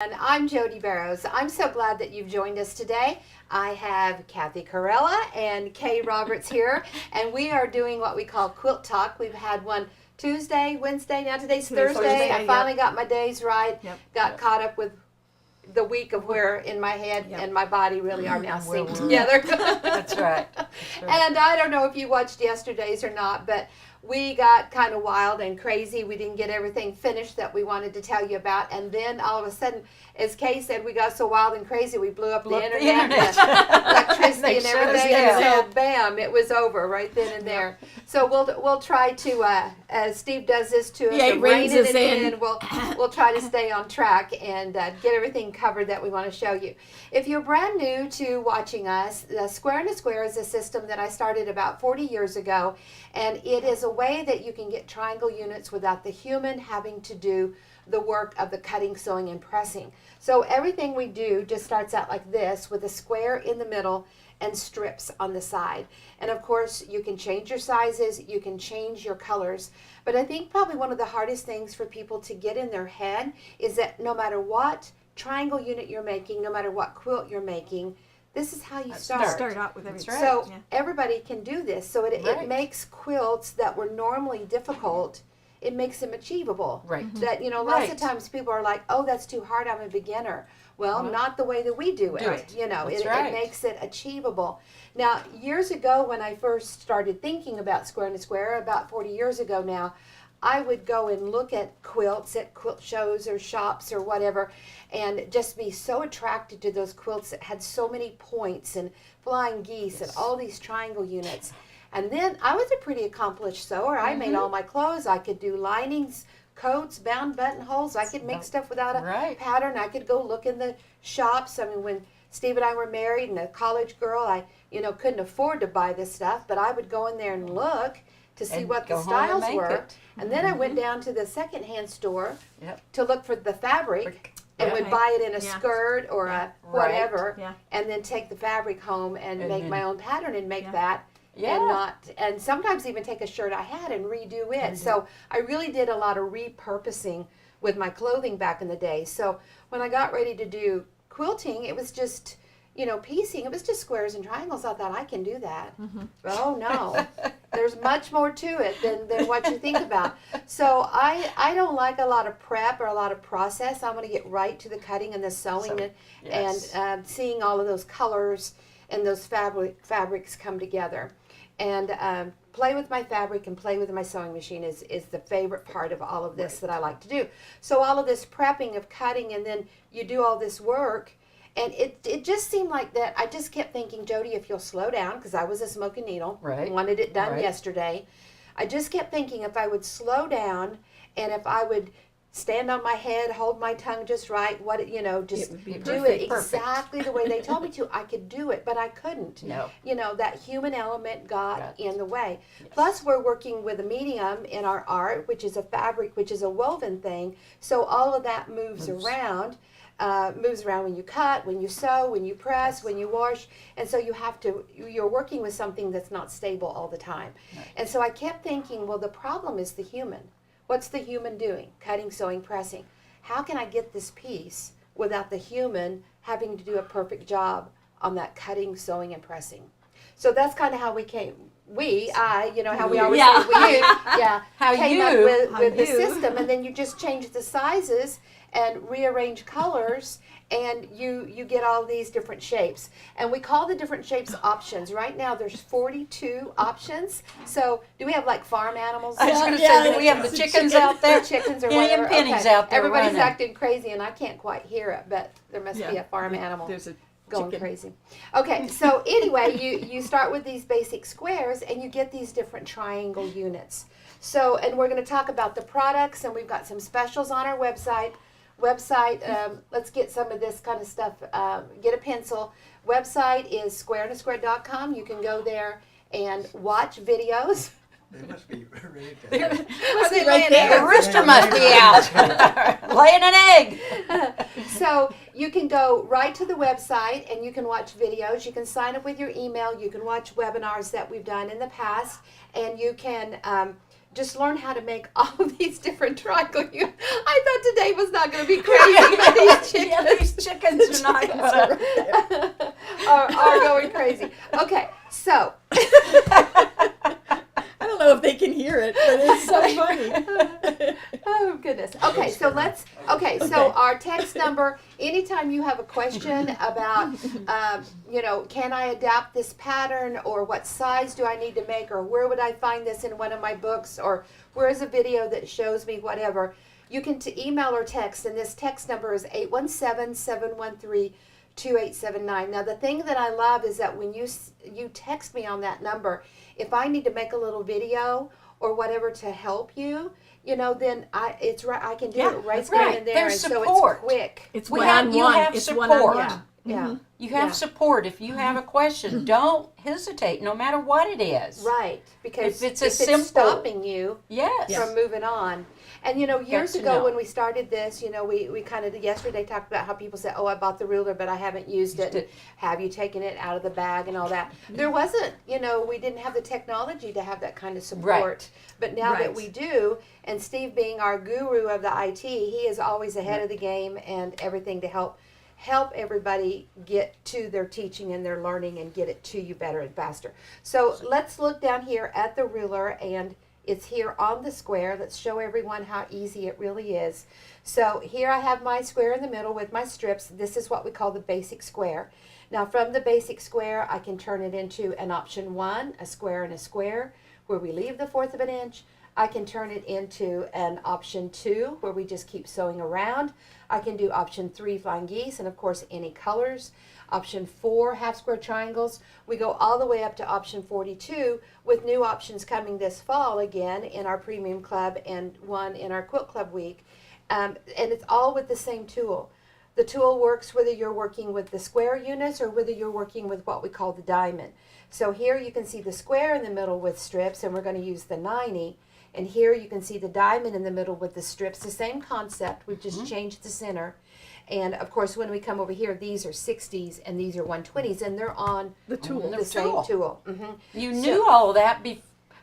And I'm Jodi Barrows. I'm so glad that you've joined us today. I have Kathy Corella and Kay Roberts here, and we are doing what we call Quilt Talk. We've had one Tuesday, Wednesday, now today's Thursday. I finally got my days right, got caught up with the week of where in my head and my body really are now synced together. That's right. And I don't know if you watched yesterday's or not, but we got kind of wild and crazy. We didn't get everything finished that we wanted to tell you about. And then all of a sudden, as Kay said, we got so wild and crazy, we blew up the internet. Electricity and everything. And so, bam, it was over right then and there. So we'll try to, as Steve does this to us, reins us in. We'll try to stay on track and get everything covered that we want to show you. If you're brand new to watching us, the Square and a Square is a system that I started about 40 years ago, and it is a way that you can get triangle units without the human having to do the work of the cutting, sewing, and pressing. So everything we do just starts out like this, with a square in the middle and strips on the side. And of course, you can change your sizes, you can change your colors, but I think probably one of the hardest things for people to get in their head is that no matter what triangle unit you're making, no matter what quilt you're making, this is how you start. Start out with everything. Right. So everybody can do this. So it makes quilts that were normally difficult, it makes them achievable. Right. That, lots of times people are like, oh, that's too hard, I'm a beginner. Well, not the way that we do it. Right. It makes it achievable. Now, years ago when I first started thinking about Square and a Square, about 40 years ago now, I would go and look at quilts at quilt shows or shops or whatever, and just be so attracted to those quilts that had so many points and flying geese and all these triangle units. And then I was a pretty accomplished sewer. I made all my clothes. I could do linings, coats, bound buttonholes. I could make stuff without a pattern. I could go look in the shops. I mean, when Steve and I were married and a college girl, I couldn't afford to buy this stuff, but I would go in there and look to see what the styles were. And then I went down to the secondhand store to look for the fabric and would buy it in a skirt or a whatever, and then take the fabric home and make my own pattern and make that. And sometimes even take a shirt I had and redo it. So I really did a lot of repurposing with my clothing back in the day. So when I got ready to do quilting, it was just, piecing. It was just squares and triangles. I thought, I can do that. Oh, no. There's much more to it than what you think about. So I don't like a lot of prep or a lot of process. I want to get right to the cutting and the sewing and seeing all of those colors and those fabrics come together. And play with my fabric and play with my sewing machine is the favorite part of all of this that I like to do. So all of this prepping of cutting, and then you do all this work, and it just seemed like that. I just kept thinking, Jodi, if you'll slow down, because I was a smoking needle, wanted it done yesterday. I just kept thinking if I would slow down and if I would stand on my head, hold my tongue just right, just do it exactly the way they told me to, I could do it, but I couldn't. No. That human element got in the way. Yes. Plus, we're working with a medium in our art, which is a fabric, which is a woven thing, so all of that moves around. Moves around when you cut, when you sew, when you press, when you wash, and so you're working with something that's not stable all the time. And so I kept thinking, well, the problem is the human. What's the human doing? Cutting, sewing, pressing. How can I get this piece without the human having to do a perfect job on that cutting, sewing, and pressing? So that's kind of how we came. How we always say we, came up with the system, and then you just change the sizes and rearrange colors, and you get all these different shapes. And we call the different shapes options. Right now there's 42 options. So do we have like farm animals? I was going to say, do we have the chickens out there? Chickens or whatever. And pennies out there. Everybody's running. acting crazy, and I can't quite hear it, but there must be a farm animal. There's a going chicken. crazy. Okay, so anyway, you start with these basic squares and you get these different triangle units. So, and we're going to talk about the products, and we've got some specials on our website. Let's get some of this kind of stuff. Get a pencil. Website is squareandasquare.com. You can go there and watch videos. They must be ready to The rooster must be out laying an egg. So you can go right to the website and you can watch videos. You can sign up with your email. You can watch webinars that we've done in the past, and you can just learn how to make all of these different triangles. I thought today was not going to be crazy, but these chickens, Yeah, these chickens are not gonna. are going crazy. Okay, so I don't know if they can hear it, but it's so funny. oh goodness. Okay, so let's. Okay, so our text number. Anytime you have a question about, can I adapt this pattern, or what size do I need to make, or where would I find this in one of my books, or where is a video that shows me whatever, you can email or text, and this text number is 817-713-2879. Now the thing that I love is that when you text me on that number, if I need to make a little video or whatever to help you, then I can do it right there and there, There's and support. so it's quick. It's You one-on-one. have It's support. one-on-one. Yeah. You have Yeah. support. If you have a question, don't hesitate, no matter what it is. Right, because If it's simple, stopping you yes. from moving on. And years to ago know. when we started this, we kind of yesterday talked about how people said, "Oh, I bought the ruler, but I haven't used it. And have you taken it out of the bag and all that?" There wasn't, we didn't have the technology to have that kind of support. Right. But now that Right. we do, and Steve being our guru of the IT, he is always ahead of the game and everything to help everybody get to their teaching and their learning and get it to you better and faster. So let's look down here at the ruler, and it's here on the square. Let's show everyone how easy it really is. So here I have my square in the middle with my strips. This is what we call the basic square. Now from the basic square, I can turn it into an option 1, a square and a square, where we leave the 1/4 of an inch. I can turn it into an option 2, where we just keep sewing around. I can do option 3, flying geese, and of course any colors. Option 4, half square triangles. We go all the way up to option 42, with new options coming this fall again in our premium club and one in our quilt club week. And it's all with the same tool. The tool works whether you're working with the square units or whether you're working with what we call the diamond. So here you can see the square in the middle with strips, and we're going to use the 90. And here you can see the diamond in the middle with the strips. The same concept. We've just changed the center. And of course, when we come over here, these are 60s and these are 120s, and they're on The tool. the same tool. You knew all of that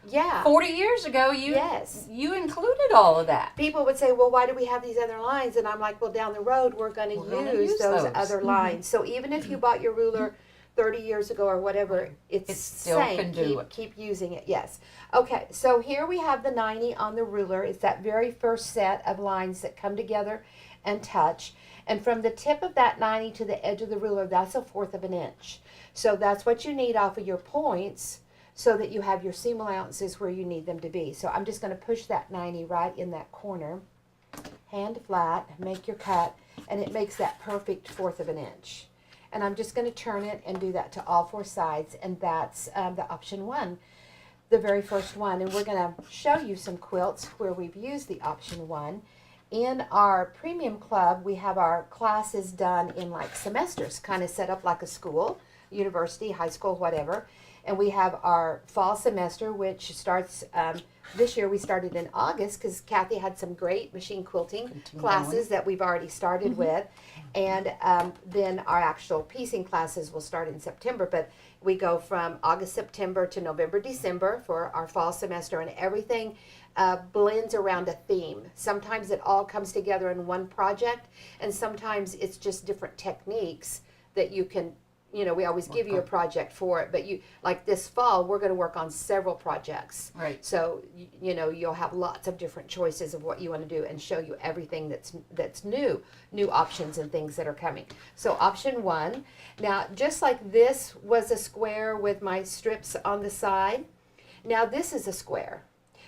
Yeah. 40 years ago. Yes. You included all of that. People would say, well, why do we have these other lines? And I'm like, well, down the road, we're going gonna to use use those those. other lines. So even if you bought your ruler 30 years ago or whatever, it's It still same. can do it. Keep using it, yes. Okay, so here we have the 90 on the ruler. It's that very first set of lines that come together and touch. And from the tip of that 90 to the edge of the ruler, that's a 1/4 of an inch. So that's what you need off of your points so that you have your seam allowances where you need them to be. So I'm just going to push that 90 right in that corner. Hand flat, make your cut, and it makes that perfect 1/4 of an inch. And I'm just going to turn it and do that to all 4 sides, and that's the option 1, the very first one. And we're going to show you some quilts where we've used the option 1. In our premium club, we have our classes done in like semesters, kind of set up like a school, university, high school, whatever. And we have our fall semester, which starts, this year we started in August because Kathy had some great machine quilting classes that we've already started with. And then our actual piecing classes will start in September. But we go from August, September to November, December for our fall semester, and everything blends around a theme. Sometimes it all comes together in one project, and sometimes it's just different techniques that you can, we always give you a project for it, but like this fall, we're going to work on several projects. Right. So, you'll have lots of different choices of what you want to do and show you everything that's new options and things that are coming. So option 1, now just like this was a square with my strips on the side, now this is a square.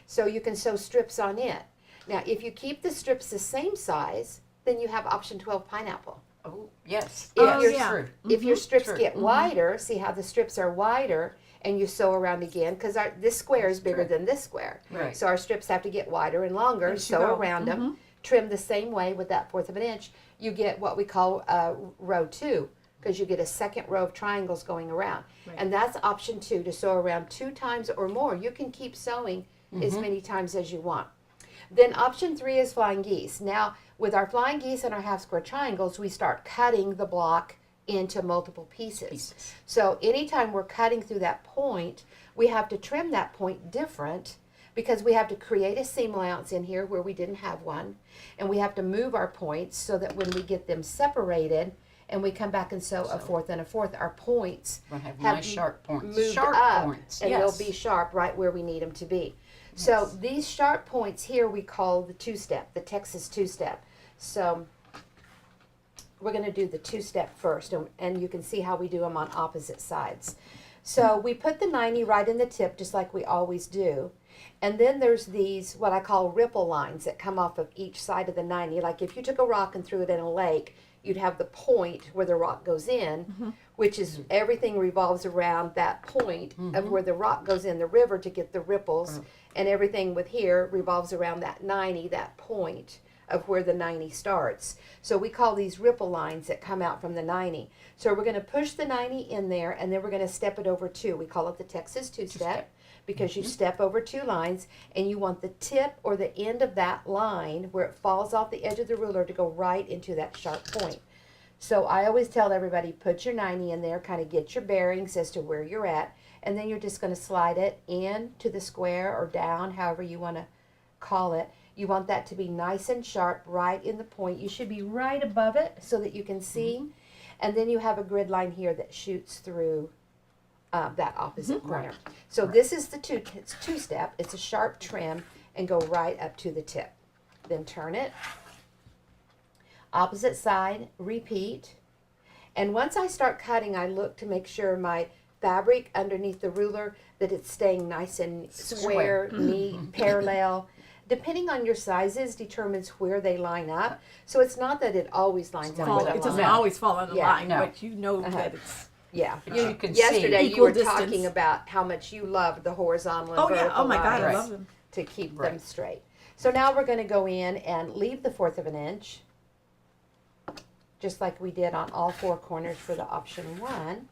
So you can sew strips on it. Now, if you keep the strips the same size, then you have option 12, pineapple. Oh, yes. If your strips True. get wider, see how the strips are wider, and you sew around again, because this square is bigger than this square. Right. So our strips have to get wider and longer, As you sew go. around them, trim the same way with that 1/4 of an inch. You get what we call row 2, because you get a second row of triangles going around. Right. And that's option 2, to sew around 2 times or more. You can keep sewing as many times as you want. Then option 3 is flying geese. Now, with our flying geese and our half square triangles, we start cutting the block into multiple pieces. So anytime we're cutting through that point, we have to trim that point different because we have to create a seam allowance in here where we didn't have one, and we have to move our points so that when we get them separated and we come back and sew a fourth and a fourth, our points We'll have have nice sharp points. moved Sharp up, points, and yes. they'll be sharp right where we need them to be. So these sharp points here we call the two-step, the Texas two-step. So we're going to do the two-step first, and you can see how we do them on opposite sides. So we put the 90 right in the tip just like we always do. And then there's these, what I call ripple lines that come off of each side of the 90. Like if you took a rock and threw it in a lake, you'd have the point where the rock goes in, which is everything revolves around that point of where the rock goes in the river to get the ripples. And everything with here revolves around that 90, that point of where the 90 starts. So we call these ripple lines that come out from the 90. So we're going to push the 90 in there, and then we're going to step it over two. We call it the Texas two-step because you step over two lines, and you want the tip or the end of that line where it falls off the edge of the ruler to go right into that sharp point. So I always tell everybody, put your 90 in there, kind of get your bearings as to where you're at, and then you're just going to slide it in to the square or down, however you want to call it. You want that to be nice and sharp right in the point. You should be right above it so that you can see. And then you have a grid line here that shoots through that opposite corner. So this is the two-step. It's a sharp trim and go right up to the tip. Then turn it. Opposite side, repeat. And once I start cutting, I look to make sure my fabric underneath the ruler, that it's staying nice and square, neat, parallel. Depending on your sizes determines where they line up. So it's not that it always lines up with a It doesn't line. always fall on the Yeah, line, no. but you know that it's. Yeah. But you can Yesterday see. you were Equal distance. talking about how much you loved the horizontal and Oh yeah! vertical Oh my God, I lines love them. to keep them Right. straight. So now we're going to go in and leave the 1/4 of an inch, just like we did on all four corners for the option 1.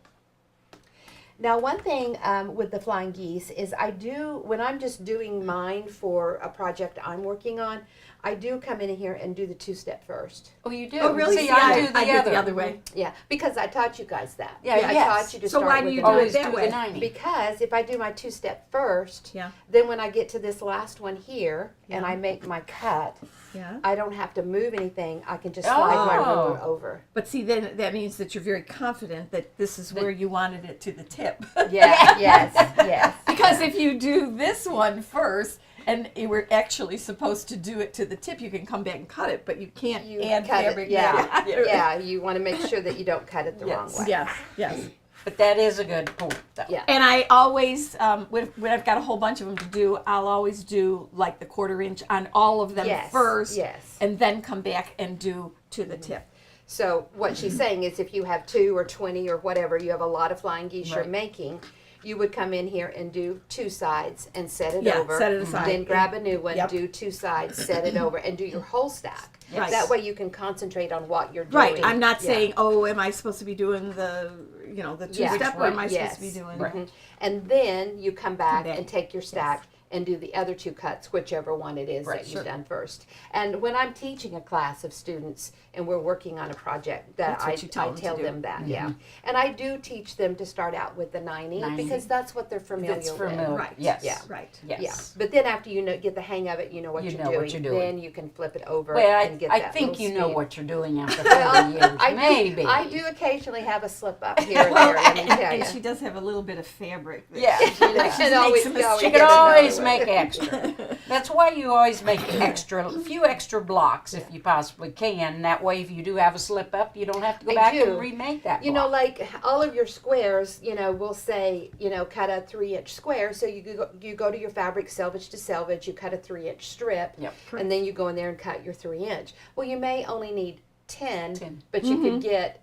Now, one thing with the flying geese is I do, when I'm just doing mine for a project I'm working on, I do come in here and do the two-step first. Oh, you do? Oh really? See, I do I the the other. other way. Yeah, because I taught you guys that. Yeah, I yes. taught you to So start why do with you the do it Always that do way? the 90. Because if I do my two-step first, Yeah. then when I get to this last one here and Yeah. I make my cut, Yeah. I don't have to move anything. I can just slide my Oh. ruler over. But see, then that means that you're very confident that this is where you wanted it to the tip. Yeah, yes, yes. Because if you do this one first, and you were actually supposed to do it to the tip, you can come back and cut it, but you can't You add cut fabric. it, yeah, back. yeah. You want to make sure that you don't cut it the wrong Yes. way. Yes, yes. But that is a good point, though. Yeah. And I always, when I've got a whole bunch of them to do, I'll always do like the 1/4 inch on all of them Yes, first, yes. and then come back and do to the tip. So what she's saying is if you have 2 or 20 or whatever, you have a lot of flying geese you're Right. making, you would come in here and do 2 sides and set it Yeah, over. set it aside. Then grab a new one, Yep. do 2 sides, set it over, and do your whole stack. Right. That way you can concentrate on what you're doing. Right. I'm not Yeah. saying, oh, am I supposed to be doing the, the Yeah. two-step, or am I supposed to be Yes. doing? Mhm. And then you come back back. and take your stack and do the other 2 cuts, whichever one it is Right, that you've sure. done first. And when I'm teaching a class of students and we're working on a project, that That's what you tell I them to tell do. them that, yeah. And I do teach them to start out with the 90, 90. because that's what they're familiar It's with. familiar. Right. Yes. Yeah. Right. Yes. Yeah, but then after you get the hang of it, you know what You you're know doing. what you're doing. Then you can flip it over Well, and get I that think little you know speed. what you're doing after 40 Well, years. I Maybe. do, I do occasionally have a slip up here and there. Let me tell And you. she does have a little bit of fabric. That Yeah. she It makes always a go, mistake. She you could get another always one. make extra. That's why you always make a few extra blocks if you possibly can. That way, if you do have a slip up, you don't have to go I back do. and remake that You know, block. like all of your squares, we'll say, cut a 3-inch square. So you go to your fabric selvage to selvage, you cut a 3-inch strip, Yep. and then you go in there and cut your 3-inch. Well, you may only need 10, 10. but you could get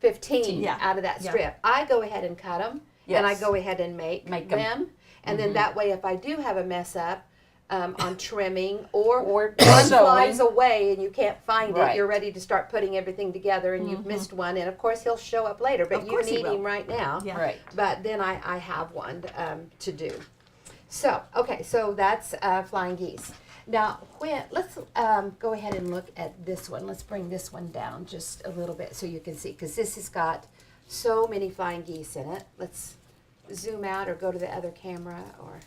15 Yeah. out of that Yeah. strip. I go ahead and cut them, and I Yes. go ahead and make 'em. them. And then that way, if I do have a mess up, on trimming or Or one sewing. flies away and you can't find it, Right. you're ready to start putting everything together and you've missed one, and of course he'll show up later, but Of you course he need will. him right now. Yeah. Right. But then I have one to do. So, okay, so that's flying geese. Now, let's go ahead and look at this one. Let's bring this one down just a little bit so you can see, because this has got so many flying geese in it. Let's zoom out or go to the other camera, or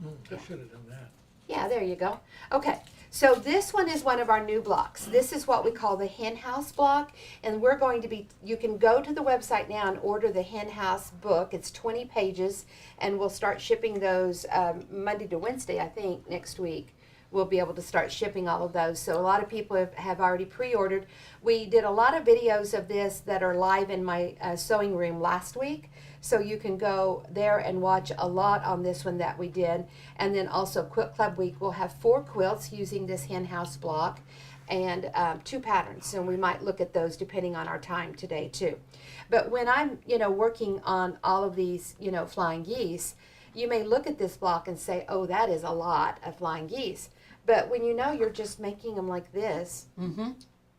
I should have done that. Yeah, there you go. Okay, so this one is one of our new blocks. This is what we call the hen house block, and we're going to be, you can go to the website now and order the hen house book. It's 20 pages, and we'll start shipping those Monday to Wednesday, I think, next week. We'll be able to start shipping all of those. So a lot of people have already pre-ordered. We did a lot of videos of this that are live in my sewing room last week. So you can go there and watch a lot on this one that we did. And then also Quilt Club Week, we'll have 4 quilts using this hen house block and 2 patterns. And we might look at those depending on our time today too. But when I'm, working on all of these, flying geese, you may look at this block and say, oh, that is a lot of flying geese. But when you're just making them like this, And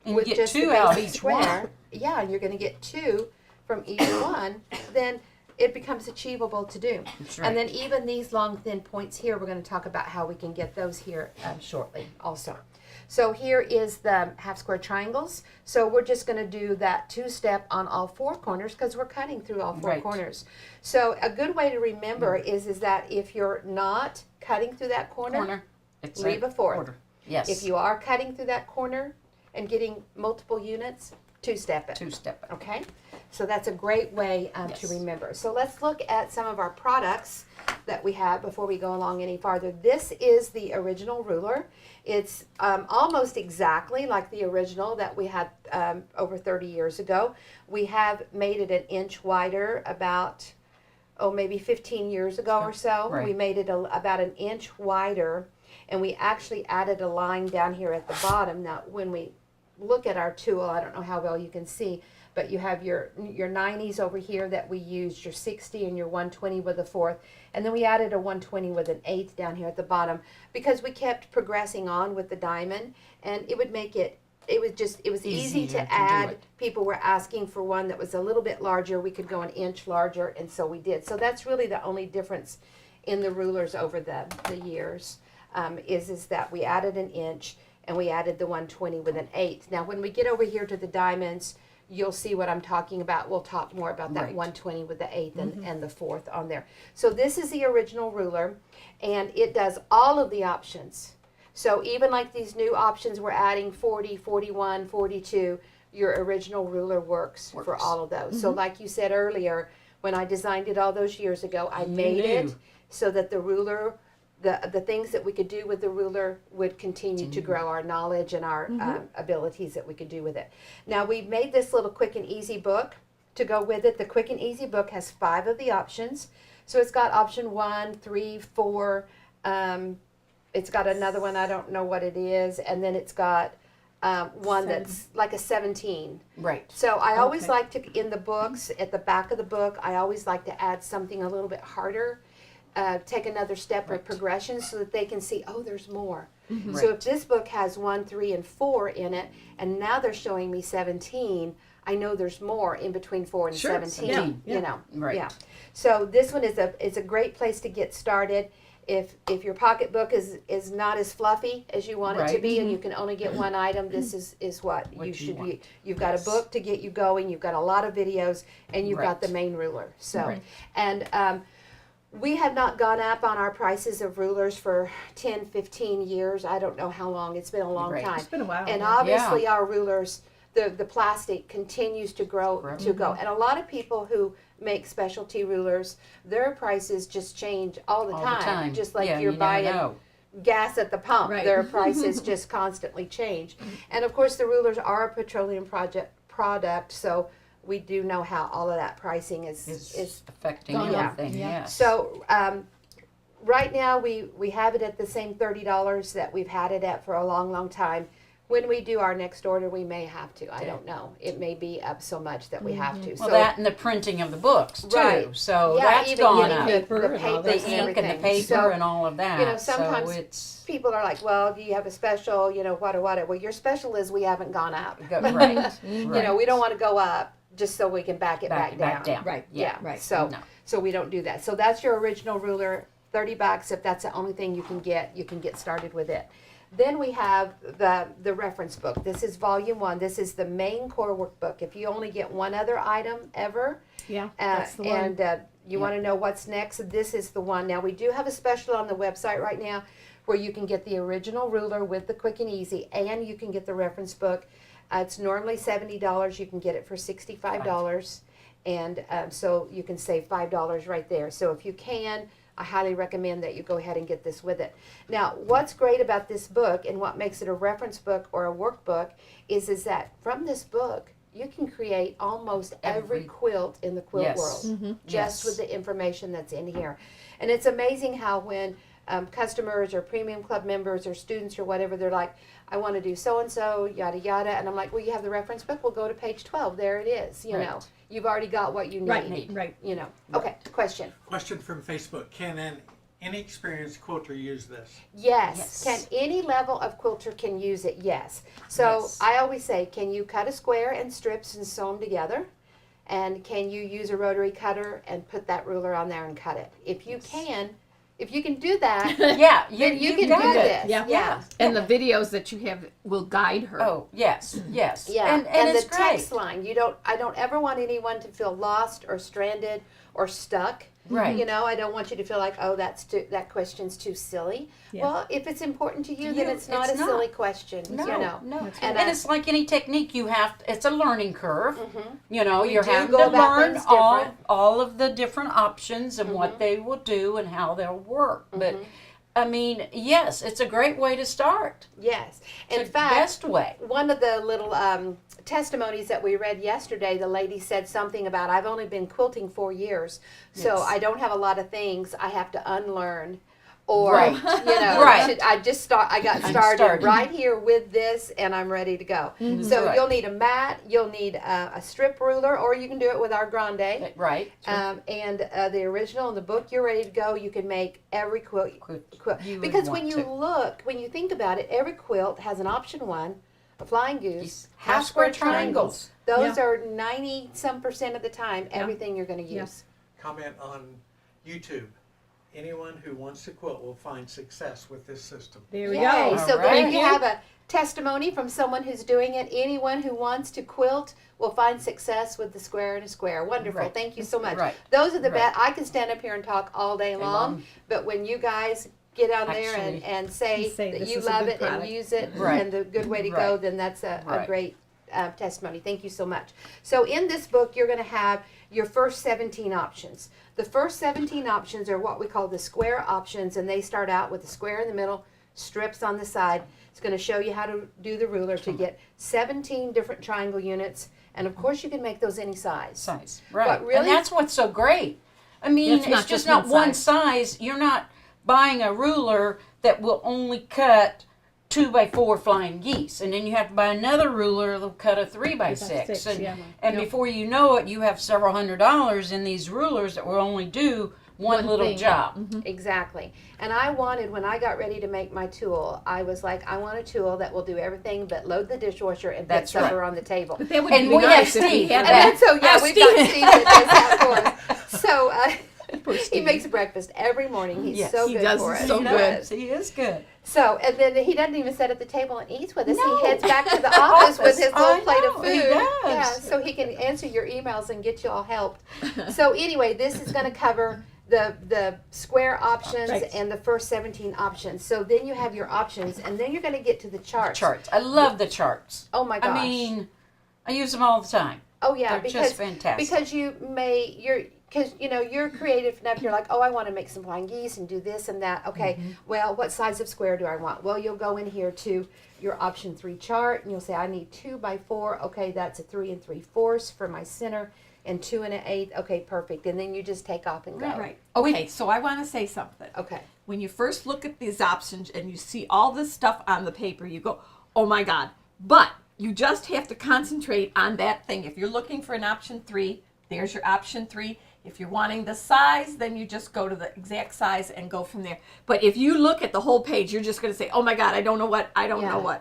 you with get just 2 the out of basic each square, one. yeah, and you're going to get 2 from each one, then it becomes achievable to do. That's right. And then even these long thin points here, we're going to talk about how we can get those here shortly also. So here is the half square triangles. So we're just going to do that 2-step on all 4 corners because we're cutting through all 4 Right. corners. So a good way to remember is that if you're not cutting through that corner, It's leave a 4th. quarter. Yes. If you are cutting through that corner and getting multiple units, 2-step it. 2-step. Okay, so that's a great way to Yes. remember. So let's look at some of our products that we have before we go along any farther. This is the original ruler. It's almost exactly like the original that we had over 30 years ago. We have made it an inch wider about, maybe 15 years ago or so. Right. We made it about an inch wider, and we actually added a line down here at the bottom. Now, when we look at our tool, I don't know how well you can see, but you have your 90s over here that we used, your 60 and your 120 with a 4th, and then we added a 120 with an 8th down here at the bottom because we kept progressing on with the diamond, and it would make it was easy Easier to to do add. it. People were asking for one that was a little bit larger. We could go an inch larger, and so we did. So that's really the only difference in the rulers over the years, is that we added an inch and we added the 120 with an 8th. Now when we get over here to the diamonds, you'll see what I'm talking about. We'll talk more about that Right. 120 with the 8th and the 4th on there. So this is the original ruler, and it does all of the options. So even like these new options, we're adding 40, 41, 42, your original ruler works for Works. all of those. So like you said earlier, when I designed it all those years ago, I made it knew. so that the ruler, the things that we could do with the ruler would continue to grow our knowledge and our abilities that we could do with it. Now we've made this little quick and easy book to go with it. The quick and easy book has 5 of the options. So it's got option 1, 3, 4, it's got another one, I don't know what it is, and then it's got one that's like a 17. Right. So I always Okay. like to, in the books, at the back of the book, I always like to add something a little bit harder, take another step of Right. progression so that they can see, oh, there's more. So Right. if this book has 1, 3, and 4 in it, and now they're showing me 17, I know there's more in between 4 and Sure. 17, Yeah. you know. Right. Yeah. So this one is a great place to get started. If your pocketbook is not as fluffy as you want it to Right. be, and you can only get one item, this is what you you should be. want. You've got a book to get you going. You've got a lot of videos, and you've got Right. the main ruler. So, Right. and we have not gone up on our prices of rulers for 10, 15 years. I don't know how long. It's been a long Right. time. It's been a while. And yeah. obviously our rulers, the plastic continues to grow, Grow. to go. And a lot of people who make specialty rulers, their prices just change all the All time. the time. Just like Yeah, you're you never buying know. gas at the pump. Right. Their prices just constantly change. And of course the rulers are a petroleum product, so we do know how all of that pricing is Is affecting Gone up. everything. Yeah. Yes. so right now we have it at the same $30 that we've had it at for a long, long time. When we do our next order, we may have to. I don't know. It may be up so much that we have to. Well, So that and the printing of the books too. Right. So yeah, that's even gone getting up. the Paper and all papers The that. and ink everything. and the paper So, and all of that. you know, sometimes so it's people are like, well, do you have a special, what. Well, your special is we haven't gone up. right. You know, we don't want to go up just so we can back it back, down. Right. Yeah, Right. So, No. so we don't do that. So that's your original ruler, $30. If that's the only thing you can get started with it. Then we have the reference book. This is volume 1. This is the main core workbook. If you only get one other item ever, Yeah. That's the one. and You want to know what's next? This is the one. Now, we do have a special on the website right now where you can get the original ruler with the Quick and Easy, and you can get the reference book. It's normally $70. You can get it for $65. And so you can save $5 right there. So if you can, I highly recommend that you go ahead and get this with it. Now, what's great about this book and what makes it a reference book or a workbook is that from this book, you can create almost every quilt in the quilt world just with the information that's in here. And it's amazing how when customers or premium club members or students or whatever, they're like, I want to do so-and-so, yada, yada. And I'm like, well, you have the reference book. We'll go to page 12. There it is. You know, you've already got what you need. Right. You know. Okay, question. Question from Facebook. Can an inexperienced quilter use this? Yes. Can any level of quilter can use it? Yes. So I always say, can you cut a square and strips and sew them together? And can you use a rotary cutter and put that ruler on there and cut it? If you can, do that, then you can do this. Yeah. And the videos that you have will guide her. Oh, yes. Yeah, And the it's text great. line. I don't ever want anyone to feel lost or stranded or stuck. Right. You know, I don't want you to feel like, oh, that question's too silly. Yeah. Well, if it's important to you, then it's not it's a not. silly question. No, you know. no. And, And it's like any technique, it's a learning curve. You know, We you're do having go to about learn things different. all of the different options and what they will do and how they'll work. But I mean, yes, it's a great way to start. Yes. In It's the fact, best way. one of the little testimonies that we read yesterday, the lady said something about, I've only been quilting 4 years, so I don't have a lot of things I have to unlearn. Or, Right. you know, Right. I got started right here with this and I'm ready to go. So Right. you'll need a mat, you'll need a strip ruler, or you can do it with our grande. Right. And the original in the book, you're ready to go. You can make every quilt. You would Because when want when you think about it, every quilt has an option one, a flying goose, half Half square square triangles. triangles. Those are 90-some% of the time everything you're going to use. Comment on YouTube. Anyone who wants to quilt will find success with this system. There we Yay. go. So All there right. you have a testimony from someone who's doing it. Anyone who wants to quilt will find success with the square and a square. Wonderful. Right. Thank you so much. Right. Those are the Right. best. I can stand up here and talk all day long, but when you guys get out there Actually- and say Say that this you is a love good it and product. use it Right. and the good way to go, Right. then that's a Right. great testimony. Thank you so much. So in this book, you're going to have your first 17 options. The first 17 options are what we call the square options, and they start out with a square in the middle, strips on the side. It's going to show you how to do the ruler to get 17 different triangle units, and of course you can make those any size. Size. Right. But really- And that's what's so great. I mean, It's not it's just just not one one size. You're not buying a ruler that will only cut 2x4 flying geese, and then you have to buy another ruler that'll cut a 3x6. And before you know it, you have several $100s in these rulers that will only do one little thing. job. Exactly. And I wanted, when I got ready to make my tool, I was like, I want a tool that will do everything but load the dishwasher and put That's supper right. on the table. But that would And be we nice have if we Steve had for that. And so, yeah, Oh, we've got Steve. Steve that does that for us. So he Steve. makes breakfast every morning. He's Yes, so he good does. for He's us. so He good. does. He is good. So, and then he doesn't even sit at the table and eats with us. No. He heads back to the office with his little I plate of know, food. he does. Yeah, so he can answer your emails and get you all helped. So anyway, this is going to cover the square options Right. and the first 17 options. So then you have your options, and then you're going to get to the charts. Charts. I love the charts. Oh my gosh. I mean, I use them all the time. oh yeah, They're just fantastic. because you're creative enough. You're like, oh, I want to make some flying geese and do this and that. Okay, well, what size of square do I want? Well, you'll go in here to your option 3 chart, and you'll say, I need 2x4. Okay, that's a 3 3/4 for my center, and 2 1/8. Okay, perfect. And then you just take off and go. Right. Okay, so I want to say something. Okay. When you first look at these options and you see all this stuff on the paper, you go, oh my God. But you just have to concentrate on that thing. If you're looking for an option 3, there's your option 3. If you're wanting the size, then you just go to the exact size and go from there. But if you look at the whole page, you're just going to say, oh my God, I don't know what.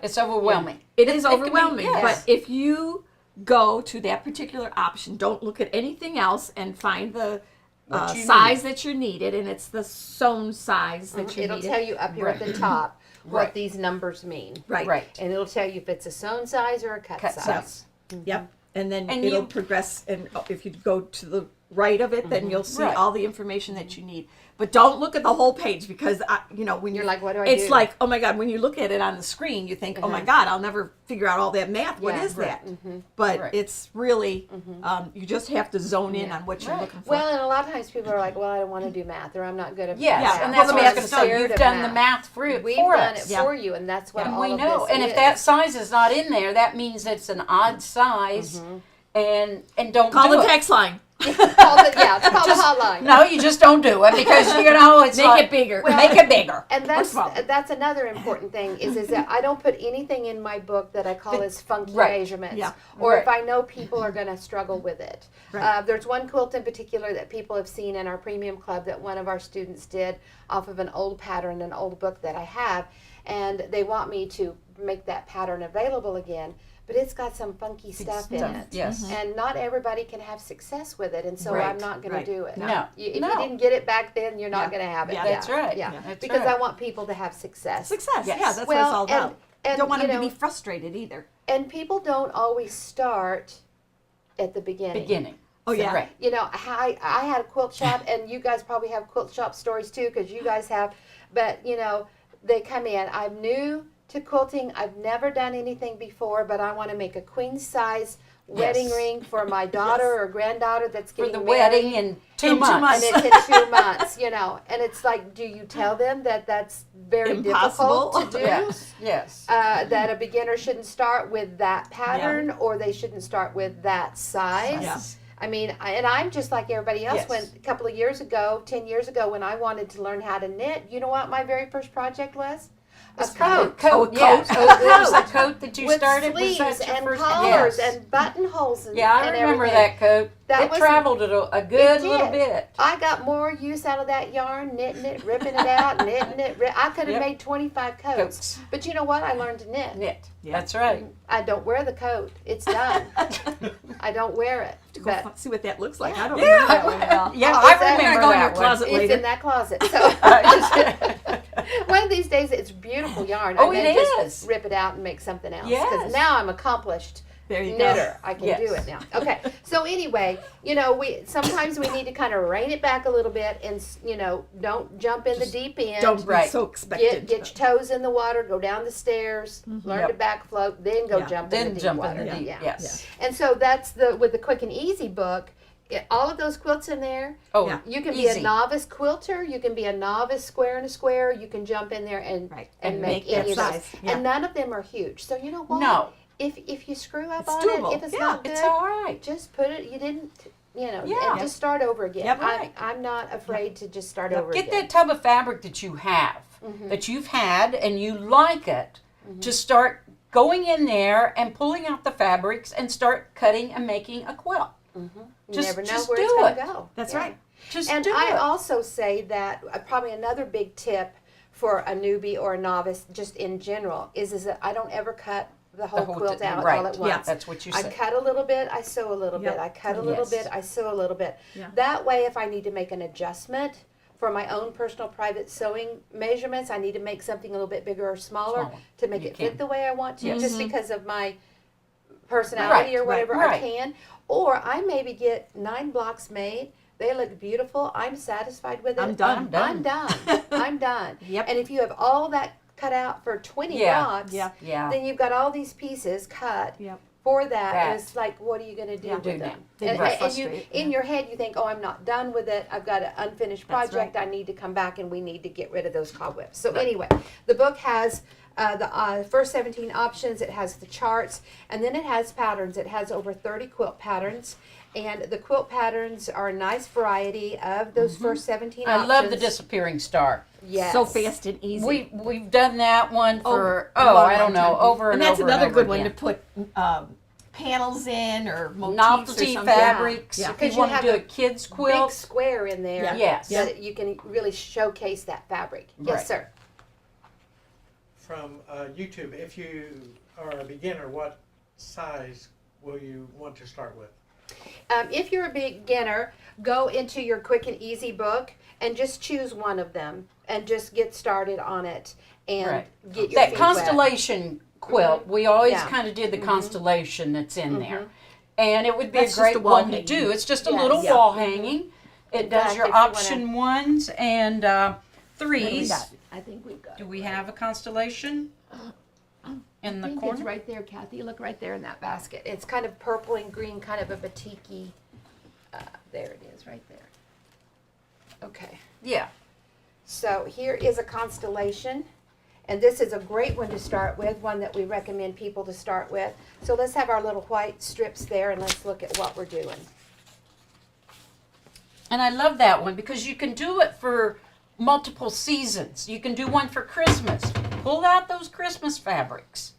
It's overwhelming. It is can be- overwhelming. yes. But if you go to that particular option, don't look at anything else, and find the What you size that you needed, and it's the sewn size that you It'll needed. tell you up here at the top what Right. these numbers mean. Right. Right. And it'll tell you if it's a sewn size or a cut Cut size. size. Yep. And then And it'll you- progress. And if you go to the right of it, then you'll see Right. all the information that you need. But don't look at the whole page because, when You're like, what do I it's do? like, oh my God, when you look at it on the screen, you think, oh my God, I'll never figure out all that math. What Yeah. is that? Mm-hmm. But Right. it's really, you just have to zone in on what you're Right. looking for. Well, and a lot of times people are like, well, I don't want to do math, or I'm not good at Yes, math. and Well, that's the what I math was is going to say. done. You've done the math for We've for done us. it for you, and that's what And all we of know. this And is. if that size is not in there, that means it's an odd size, and don't Call do the it. text line. it's called the hotline. No, you just don't do it because it's Make like, it bigger. make it bigger. And What's wrong? that's another important thing is that I don't put anything in my book that I call as funky Right. measurements, Yeah. or if Right. I know people are going to struggle with it. Right. There's one quilt in particular that people have seen in our premium club that one of our students did off of an old pattern, an old book that I have, and they want me to make that pattern available again. But it's got some funky stuff in it. Yes. And not everybody can have success with it, and so Right. I'm not going Right. to do it. No. If you No. didn't get it back then, you're not Yeah. going to have it. Yeah. That's right. Yeah, That's because right. I want people to have success. Success. Yes. Yeah, that's what Well, it's all about. and Don't want you them to know, be frustrated either. and people don't always start at the beginning. Beginning. Oh, yeah. Right. You know, I had a quilt shop, and you guys probably have quilt shop stories too, because you guys have. But they come in. I'm new to quilting. I've never done anything before, but I want to make a queen size wedding Yes. ring for my daughter or granddaughter that's For getting the married. wedding in 2 In 2 months. months. And it's in 2 months, and it's like, do you tell them that that's very Impossible. difficult to do? Yes. Yes. That a beginner shouldn't start with that pattern, or they shouldn't start with that size. Yeah. I mean, and I'm just like everybody else. Yes. When a couple of years ago, 10 years ago, when I wanted to learn how to knit, you know what my very first project was? A coat. Coat. a Yes. coat. Oh, there was a Coat. coat that you With started. Was sleeves that your and first? collars Yes. and buttonholes and Yeah, I and remember everything. that coat. That It was- traveled a good It little did. bit. I got more use out of that yarn, knitting it, ripping it out, knitting it. I could have Yep. made 25 coats. Coats. But you know what? I learned to knit. Knit. Yeah. That's right. I don't wear the coat. It's done. I don't wear it. To go But see what that looks like. I don't Yeah. remember that one at all. Yeah, Oh, I is that- remember I'm gonna go in your that one. closet. it's later. in that closet. So one of these days, it's beautiful yarn. Oh, I may it just is. rip it out and make something else. Yes. Because now I'm accomplished There you knitter. I can Yes. do it now. Okay. So anyway, we sometimes we need to kind of rein it back a little bit, and don't jump in the deep end. Don't be Right. so expectant. Get your toes in the water, go down the stairs, learn Yep. to back float, then go Yeah. jump in Then the deep jump water. in the deep. Yeah. Yes. And so that's with the Quick and Easy book. All of those quilts in there. Oh, Yeah. You can be easy. a novice quilter. You can be a novice square and a square. You can jump in there and Right. and make that any of those. size. Yeah. And none of them are huge. So you know what? No. If you screw up It's on doable. it, if it's Yeah, not good, It's all right. just put it. You didn't. Yeah. And just start over again. Yep. Right. I'm not afraid to just start Yep. over Get again. that tub of fabric that you have, that you've had, and you like it, to start going in there and pulling out the fabrics and start cutting and making a quilt. You Just- never know just where do it's going it. to go. That's Yeah. right. Just And do I it. also say that probably another big tip for a newbie or a novice, just in general, is that I don't ever cut the whole quilt thing, out right. all at once. Yeah. That's what you I said. cut a little bit, I sew a little Yep. bit. I cut a little Yes. bit, I sew a little bit. Yeah. That way, if I need to make an adjustment for my own personal private sewing measurements, I need to make something a little bit bigger or smaller Smaller. to make You it can. fit the way I want to, Yes. just because of my personality or whatever I right. can. Or I maybe get 9 blocks made. They look beautiful. I'm satisfied with it. I'm done. I'm done. I'm done. Yep. And if you have all that cut out for 20 Yeah. blocks, Yeah. Yeah. then you've got all these pieces cut Yep. for that. And That. it's like, what are you going to do Yeah. with Do them? They And, get and you, frustrated, in your head, you think, oh, I'm not done with it. I've got an unfinished That's project. right. I need to come back and we need to get rid of those cobwebs. So anyway, the book has the first 17 options. It has the charts, and then it has patterns. It has over 30 quilt patterns. And the quilt patterns are a nice variety of those first 17 I options. love the disappearing star. Yes. So fast and easy. We've done that one for a long, I don't long know, time. over and that's over another and over good one again. to put panels in or motifs or Novelty something. fabrics. Yeah. If Because you you want to have do a a kid's big quilt, square in there. Yeah. yes. That you can really showcase that fabric. Yes, Right. sir. From YouTube, if you are a beginner, what size will you want to start with? If you're a beginner, go into your Quick and Easy book and just choose one of them and just get started on it and Right. get your That feet wet. Constellation Quilt, we always Yeah. kind of did the constellation that's in there. And it would be That's a just a great wall one to hanging. do. It's just a Yes. little Yeah. wall hanging. It In does fact, your if you wanna- option ones and threes. I think we've got. Do we have a constellation in the I think corner? it's right there, Kathy. Look right there in that basket. It's kind of purple and green, kind of a batik-y. There it is, right there. Okay. Yeah. So here is a constellation, and this is a great one to start with, one that we recommend people to start with. So let's have our little white strips there, and let's look at what we're doing. And I love that one because you can do it for multiple seasons. You can do one for Christmas. Pull out those Christmas fabrics.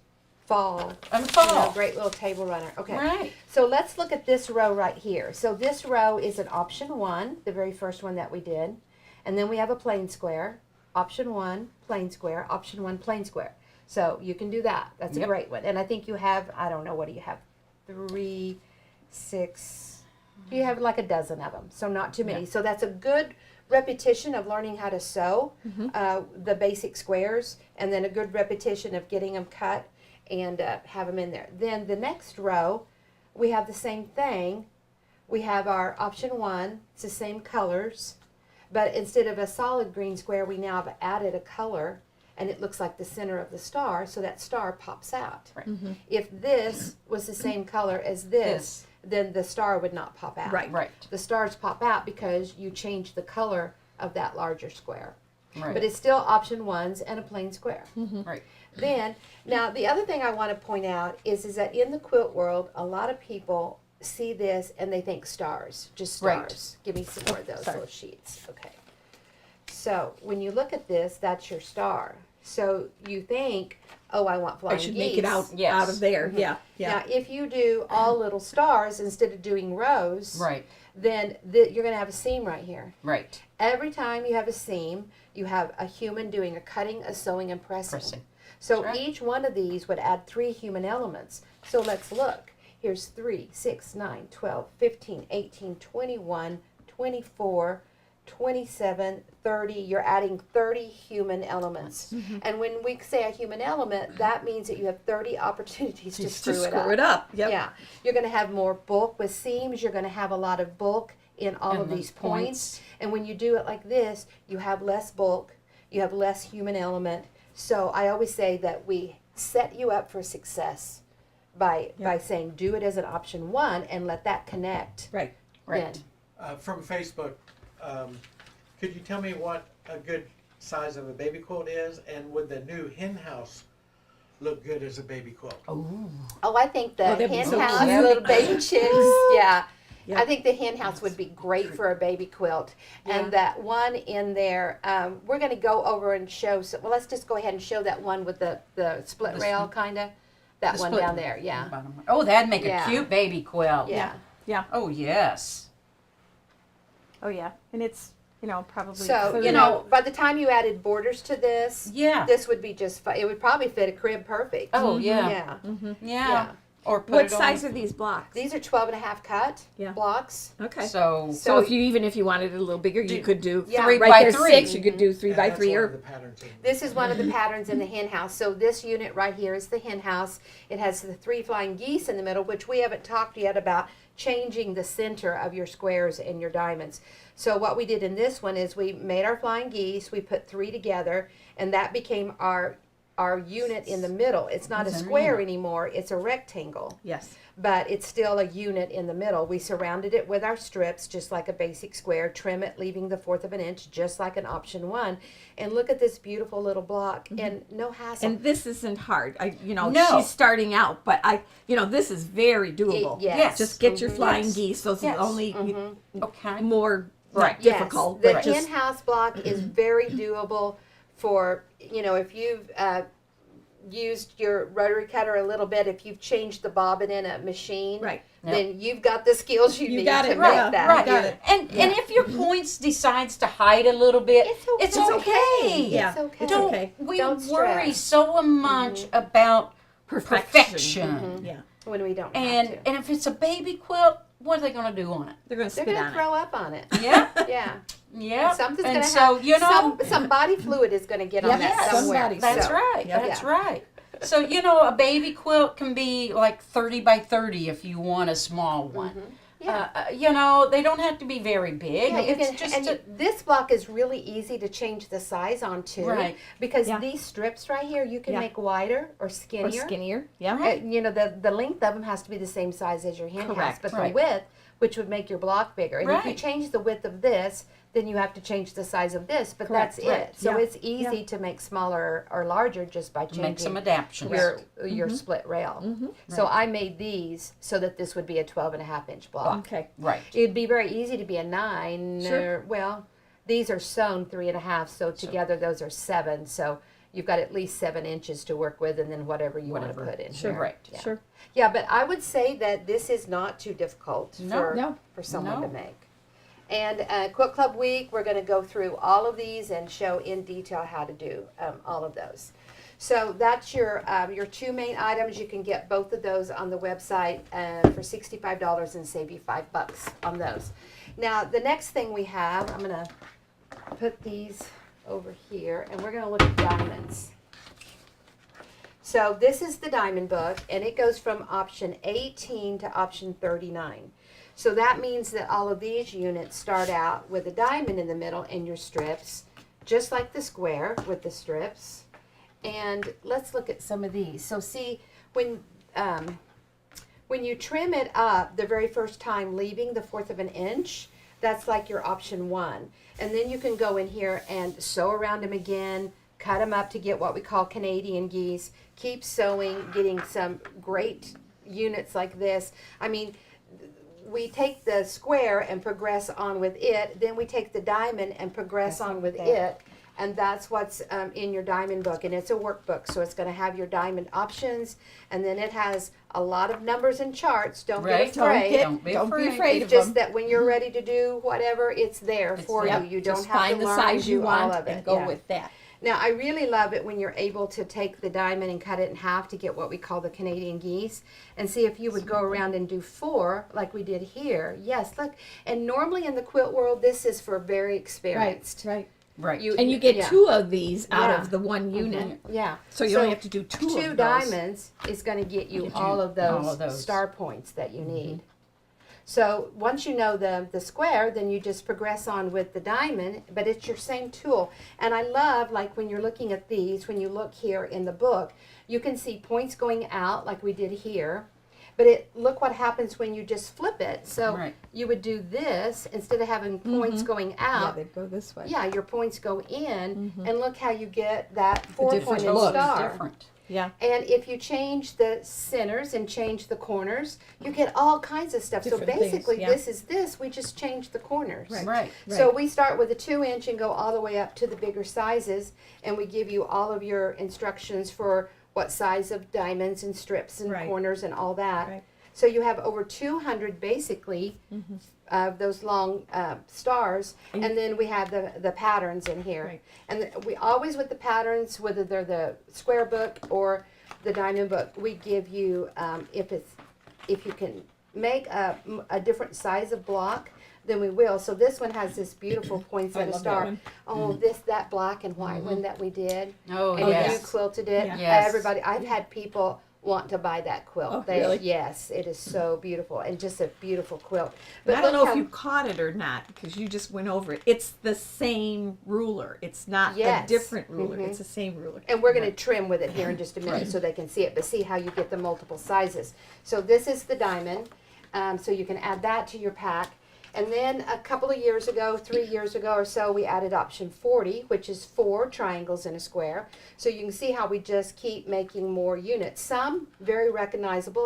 Fall. And You know, fall. great little table runner. Okay. Right. So let's look at this row right here. So this row is an option 1, the very first one that we did. And then we have a plain square. Option 1, plain square. Option 1, plain square. So you can do that. That's a Yep. great one. And I think you have, I don't know, what do you have? 3, 6. You have like a dozen of them. So not too many. Yep. So that's a good repetition of learning how to sew the basic squares, and then a good repetition of getting them cut and have them in there. Then the next row, we have the same thing. We have our option 1. It's the same colors, but instead of a solid green square, we now have added a color, and it looks like the center of the star, so that star pops out. Right. If this was the same color as this, then the star would not pop out. Right. Right. The stars pop out because you changed the color of that larger square. Right. But it's still option 1s and a plain square. Right. Then, now the other thing I want to point out is that in the quilt world, a lot of people see this and they think stars, just stars. Right. Give me some more of those sorry. little sheets. Okay. So when you look at this, that's your star. So you think, oh, I want flying I should geese. make it out Yes. out of there. Yeah. Yeah. Now, if you do all little stars instead of doing rows, Right. then you're going to have a seam right here. Right. Every time you have a seam, you have a human doing a cutting, a sewing, and pressing. Pressing. So That's right. each one of these would add 3 human elements. So let's look. Here's 3, 6, 9, 12, 15, 18, 21, 24, 27, 30. You're adding 30 human elements. And when we say a human element, that means that you have 30 opportunities to Just screw it up. screw it up. Yep. Yeah. You're going to have more bulk with seams. You're going to have a lot of bulk in all And of those these points. And when you do it like this, you have less bulk, you have less human element. So I always say that we set you up for success by saying do it as an option 1 and let that connect. Right. Right. Then. From Facebook, could you tell me what a good size of a baby quilt is, and would the new hen house look good as a baby quilt? Oh. Oh, I think the Oh, that'd be hen so house, cute. little baby chicks, yeah. Yeah. I think the hen house would be great for a baby quilt. And that one in there, we're going to go over and show, well, let's just go ahead and show that one with the split This rail, one? kind of. That The one split down one. there, yeah. Bottom. Oh, that'd make Yeah. a cute baby quilt. Yeah. Yeah. Oh, yes. Oh yeah. And it's probably So, for you the- know, by the time you added borders to this, Yeah. this would be just fine. It would probably fit a crib perfect. Oh, yeah. Yeah. Yeah. Yeah. Or put What it size on. are these blocks? These are 12 and a half cut Yeah. blocks. Okay. So So if you wanted it a little bigger, you could do Yeah. 3 right by there 3. 6. You could do 3 And by that's 3 one of or the patterns in This is one of the patterns in the hen house. So this unit right here is the hen house. It has the 3 flying geese in the middle, which we haven't talked yet about changing the center of your squares and your diamonds. So what we did in this one is we made our flying geese, we put 3 together, and that became our unit in the middle. It's not a It's a square unit. anymore, it's a rectangle. yes. But it's still a unit in the middle. We surrounded it with our strips, just like a basic square, trim it, leaving the 1/4 of an inch, just like an option 1. And look at this beautiful little block, and no hassle. And this isn't hard. No. She's starting out, but this is very doable. Yes. Just get your flying Yes. geese. Those Yes. are the only Okay. more Right. not difficult. Yes, but the just hen house block is very doable for, if you've used your rotary cutter a little bit, if you've changed the bobbin in a machine, right. then you've got the skills you need got to it, make right, that. Right. got it. And if your points decides to hide a little bit, It's it's okay. okay. Yeah. It's okay. It's Don't okay. we Don't worry stress. so much about perfection. Mm-hmm. Yeah. When we don't And have to. and if it's a baby quilt, what are they going to do on it? They're going to They're spit going on to it. throw up on it. Yeah. Yeah. Yeah. Something's and going to so, have, you know, some body fluid is going to get on Yep. that Yes. somewhere. Somebody- that's So, right. Yep. That's Yeah. right. So, you know, a baby quilt can be like 30 by 30 if you want a small one. Yeah. You know, they don't have to be very big. Yeah, you It's can, just and this block is really easy to change the size on too, Right. because Yeah. these strips right here you can Yeah. make wider or Or skinnier. skinnier. Yeah. You know, the length of them has to be the same size as your hen house, Correct. but Right. the width, which would make your block bigger. And if you Right. change the width of this, then you have to change the size of this, but Correct. that's Right. it. So Yeah. it's easy to make smaller or larger just by make some changing adaptions. your split rail. So I made these so that this would be a 12.5-inch block. Okay. Right. It'd be very easy to be a 9. Sure. Or, well, these are sewn 3.5, so together those are 7. So you've got at least 7 inches to work with, and then whatever you want to Whatever. put in Sure. here. Right. Yeah. Sure. Yeah, but I would say that this is not too difficult No. for someone No. to make. And Quilt Club Week, we're going to go through all of these and show in detail how to do all of those. So that's your 2 main items. You can get both of those on the website for $65 and save you $5 on those. Now the next thing we have, I'm going to put these over here, and we're going to look at diamonds. So this is the diamond book, and it goes from option 18 to option 39. So that means that all of these units start out with a diamond in the middle and your strips, just like the square with the strips. And let's look at some of these. So see, when you trim it up the very first time, leaving the 1/4 of an inch, that's like your option 1. And then you can go in here and sew around them again, cut them up to get what we call Canadian geese, keep sewing, getting some great units like this. I mean, we take the square and progress on with it, then we take the diamond and progress on with it, and that's what's in your diamond book. And it's a workbook, so it's going to have your diamond options, and then it has a lot of numbers and charts. Don't Right. get afraid. Don't be afraid. It's just that when you're ready to do whatever, it's there for Yep. you. You don't Just have find to the learn size and you do all want of it. and go Yeah. with that. Now, I really love it when you're able to take the diamond and cut it in half to get what we call the Canadian geese, and see if you would go around and do 4 like we did here. Yes, look, and normally in the quilt world, this is for very experienced. Right. Right. And you get yeah. 2 of these out Yeah. of the 1 unit. Yeah. So you only have to do 2 of Two those. diamonds is going to get you Get you all of all those, of those. star points that you need. So once you know the square, then you just progress on with the diamond, but it's your same tool. And I love, like when you're looking at these, when you look here in the book, you can see points going out like we did here. But look what happens when you just flip it. So Right. you would do this instead of having points going Yeah, out. they'd go this way. Yeah, your points go in, and look how you get that 4-pointed different look. star. Different. Yeah. And if you change the centers and change the corners, you get all kinds of stuff. Different so basically, things, yeah. this is this. We just change the corners. Right. So we start with a 2-inch and go all the way up to the bigger sizes, and we give you all of your instructions for what size of diamonds and strips and Right. corners and all that. Right. So you have over 200 basically of those long stars, and then we have the patterns in here. Right. And we always, with the patterns, whether they're the square book or the diamond book, we give you if you can make a different size of block, then we will. So this one has this beautiful poinsettia love that star. one. Oh, that black and white one that we did. Oh, And yes. you quilted it. Yeah. Yes. Everybody, I've had people want to buy that quilt. Oh, really? Yes, it is so beautiful and just a beautiful quilt. But I don't look know how- if you caught it or not because you just went over it. It's the same ruler. It's not Yes. a different ruler. It's the same ruler. And we're going to trim with it here in just a minute so they can see it, but see how you get the multiple sizes. So this is the diamond, so you can add that to your pack. And then a couple of years ago, 3 years ago or so, we added option 40, which is 4 triangles in a square. So you can see how we just keep making more units. Some very recognizable.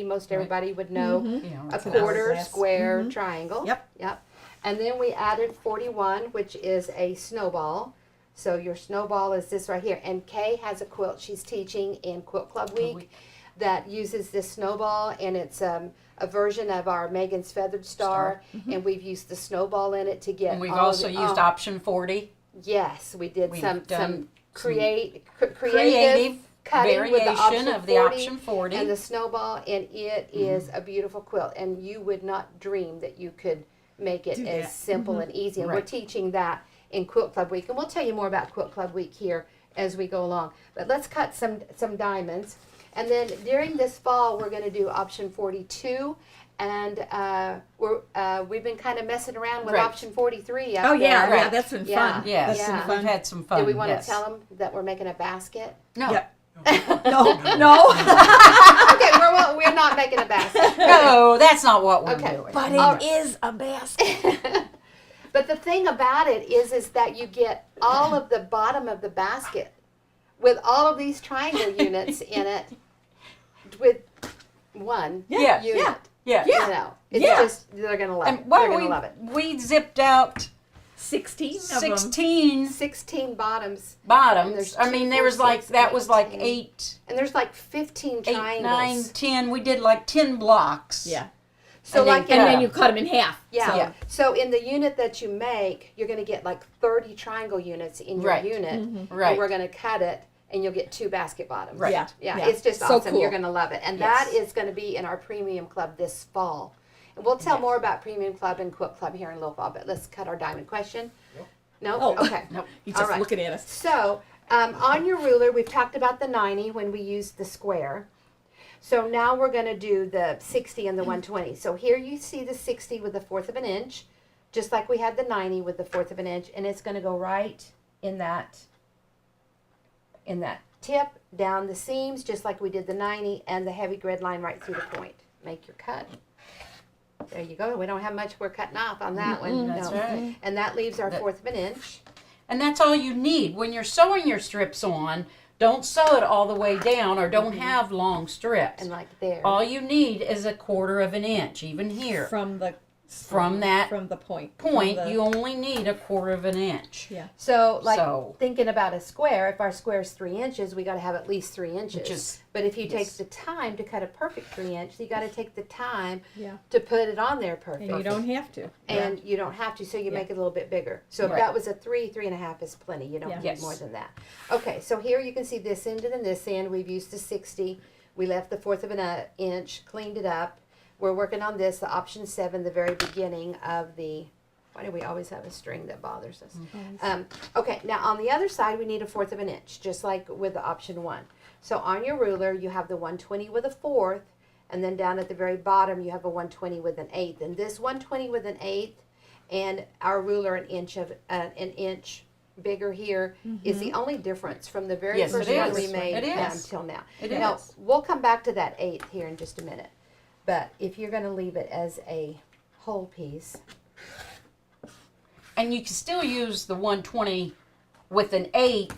Most everybody would know You know, a it's an quarter, hourglass. square, triangle. Yep. Yep. And then we added 41, which is a snowball. So your snowball is this right here. And Kay has a quilt she's teaching in Quilt Club Week that uses this snowball, and it's a version of our Megan's Feathered Star, and we've used the snowball in it to get. And we've all also the, used option 40. Yes, we did We've some done creative creative cutting with the variation option of the 40 option 40. and the snowball, and it is a beautiful quilt. And you would not dream that you could make it Do as that. simple and easy. And we're Right. teaching that in Quilt Club Week, and we'll tell you more about Quilt Club Week here as we go along. But let's cut some diamonds. And then during this fall, we're going to do option 42. And we've been kind of messing around with Right. option 43 up Oh, yeah, there. yeah, that's been fun. Yes, That's been Yeah. fun. we've had some fun. Do we want yes. to tell them that we're making a basket? No. Yep. No. Okay, we're not making a basket. No, that's not what we're Okay. doing. But All it is a basket. But the thing about it is that you get all of the bottom of the basket with all of these triangle units in it with one Yeah. unit. Yeah. You know, it's Yeah. just, they're going to love And it. well, They're going to love it. we zipped out 16 of 16 16 bottoms, bottoms. there's I 2, mean, 4, there was like 6, that was like 10. 8, and there's like 15 8, triangles. 9, 10. We did like 10 blocks. Yeah. So And then like cut in, And then you cut them in half. yeah. Yeah. So in the unit that you make, you're going to get like 30 triangle units in your Right. unit. Right. And we're going to cut it, and you'll get 2 basket bottoms. Right. Yeah. Yeah, Yeah. it's just So awesome. cool. You're going to love it. And Yes. that is going to be in our Premium Club this fall. And we'll tell Yes. more about Premium Club and Quilt Club here in a little while, but let's cut our diamond question. Nope. No? Oh. Okay. Nope. He's All just right. looking at us. So, on your ruler, we've talked about the 90 when we used the square. So now we're going to do the 60 and the 120. So here you see the 60 with a 1/4 of an inch, just like we had the 90 with the 1/4 of an inch, and it's going to go right in that tip, down the seams, just like we did the 90, and the heavy grid line right through the point. Make your cut. There you go. We don't have much we're cutting off on that one. That's right. And that leaves our That- 1/4 of an inch. And that's all you need. When you're sewing your strips on, don't sew it all the way down or don't have long strips. And like there. All you need is a 1/4 of an inch, even here. From the From the point. Point, From the- you only need a 1/4 of an inch. Yeah. So, like So- thinking about a square, if our square is 3 inches, we got to have at least 3 inches. Which is- but if you yes. take the time to cut a perfect 3 inch, you got to take the time Yeah. to put it on there perfect. And you don't have to. And you don't have to, so you Yeah. make it a little bit bigger. So if Right. that was a 3, 3.5 is plenty. You don't Yeah. need Yes. more than that. Okay, so here you can see this end and this end. We've used the 60. We left the 1/4 of an inch, cleaned it up. We're working on this, the option 7, the very beginning of the, why do we always have a string that bothers us? Okay, now on the other side, we need a 1/4 of an inch, just like with the option 1. So on your ruler, you have the 120 with a 1/4, and then down at the very bottom, you have a 120 with an 1/8. And this 120 with an 1/8 and our ruler an inch bigger here is the only difference from the very Yes, first it one is. we made It is. until now. It Now, is. we'll come back to that 1/8 here in just a minute. But if you're going to leave it as a whole piece, And you can still use the 120 with an 1/8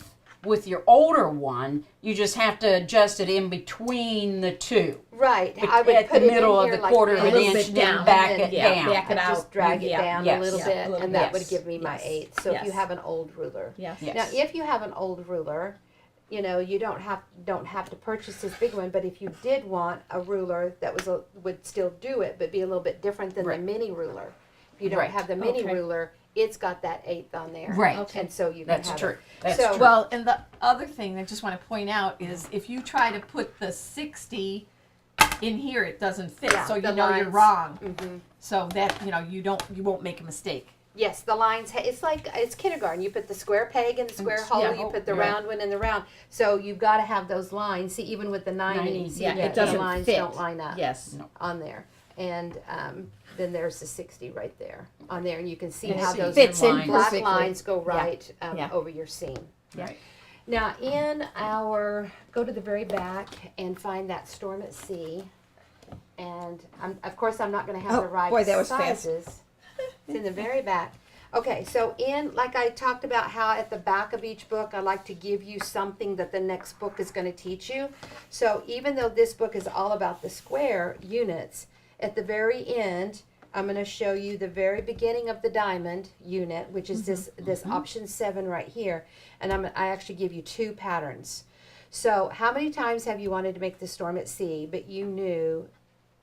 with your older one. You just have to adjust it in between the two. right? I would At put the it middle in of here the like 1/4 of this. an A little inch, bit then down. back And it then- down. back it I'd out. just drag it Yeah. down Yes. a little Yeah, bit, a little and bit. that would Yes. give me my Yes. 1/8. So if you Yes. have an old ruler, Yes. Yes. now if you have an old ruler, you know you don't have to purchase this big one. But if you did want a ruler that would still do it, but be a little bit different than Right. the mini ruler. If you don't Right. have the mini Okay. ruler, it's got that 1/8 on there, Right. Okay. and so you can That's have true. it. That's So- true. Well, and the other thing I just want to point out is if you try to put the 60 in here, it doesn't fit. Yeah, so you the know you're lines. wrong. Mhm. So that you won't make a mistake. Yes, the lines. It's kindergarten. You put the square peg in the square hole. Yeah. You put the Right. round one in the round. So you've got to have those lines. See, even with the 90, 90, see Yeah, the it doesn't lines fit. don't line up Yes. No. on there. And then there's the 60 right there on there, and you can see And how see, those fits in black perfectly. lines go right Yeah. over your seam. Right. Now, go to the very back and find that Storm at Sea. And of course, I'm not going to have Oh, the right boy, that was fast. sizes. It's in the very back. Okay, so like I talked about how at the back of each book, I like to give you something that the next book is going to teach you. So even though this book is all about the square units, at the very end, I'm going to show you the very beginning of the diamond unit, which is this option 7 right here. And I actually give you 2 patterns. So how many times have you wanted to make the Storm at Sea, but you knew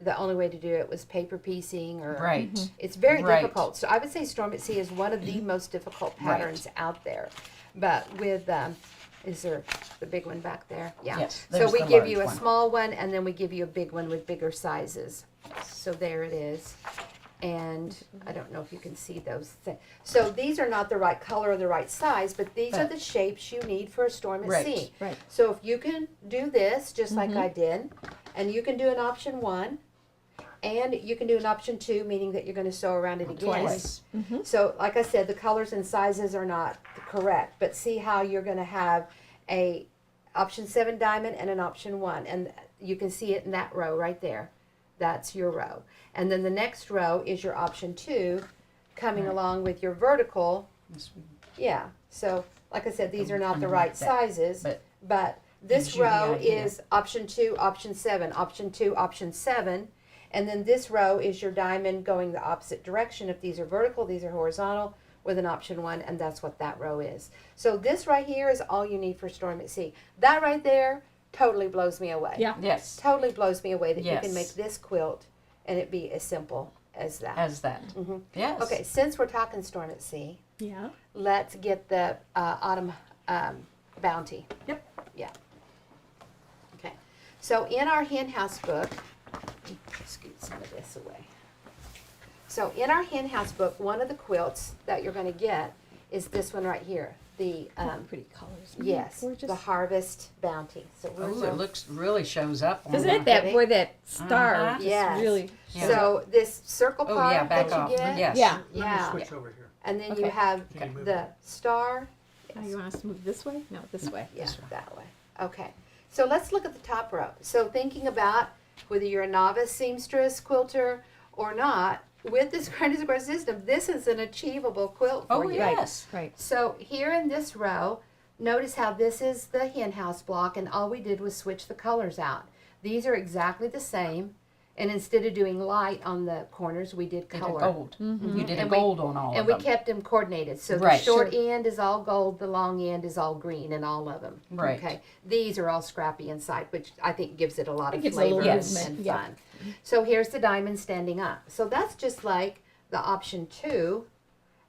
the only way to do it was paper piecing or Right. it's very Right. difficult. So I would say Storm at Sea is one of the most difficult patterns out there. But with is there the big one back there? Yeah. Yes, So there's we the give large you a one. small one and then we give you a big one with bigger sizes. So there it is. And I don't know if you can see those. So these are not the right color or the right size, but these are the shapes you need for a storm at sea. Right. So if you can do this, just like I did, and you can do an option 1, and you can do an option 2, meaning that you're going to sew around it again. Twice. So like I said, the colors and sizes are not correct, but see how you're going to have a option 7 diamond and an option 1, and you can see it in that row right there. That's your row. And then the next row is your option 2 coming along with your vertical. Yeah. So like I said, these are not the right sizes, but this gives you the row idea. is option 2, option 7, option 2, option 7. And then this row is your diamond going the opposite direction. If these are vertical, these are horizontal with an option 1, and that's what that row is. So this right here is all you need for storm at sea. That right there totally blows me away. Yeah. Yes. Totally blows me away that you Yes. can make this quilt and it be as simple as that. As that. Yes. Okay, since we're talking storm at sea, Yeah. let's get the autumn bounty. Yep. Yeah. Okay. So in our hen house book, scoot some of this away. So in our hen house book, one of the quilts that you're going to get is this one right here. The Pretty colors. yes, Gorgeous. the harvest bounty. So Oh, we're it looks really shows up. On Isn't that. it that where that star Uh-huh. just Yes. really? Yeah. So this circle Oh part yeah, back that off. you get, Yes. Yeah. Let me yeah, switch over here. and then Okay. you have Can you move the star. Oh, you want us to move this way? No, this way. Yeah, that way. Okay. So let's look at the top row. So thinking about whether you're a novice seamstress, quilter, or not, with this Granny Square system, this is an achievable quilt for Oh you. yes. Right. So here in this row, notice how this is the hen house block, and all we did was switch the colors out. These are exactly the same, and instead of doing light on the corners, we did Did a color. gold. You did a And we- gold on all And of we them. kept them coordinated. So the Right. short end is all gold, the long end is all green in all of them. Right. Okay. These are all scrappy inside, which I think gives it a lot It of gives it a little flavor movement, and yeah. fun. So here's the diamond standing up. So that's just like the option 2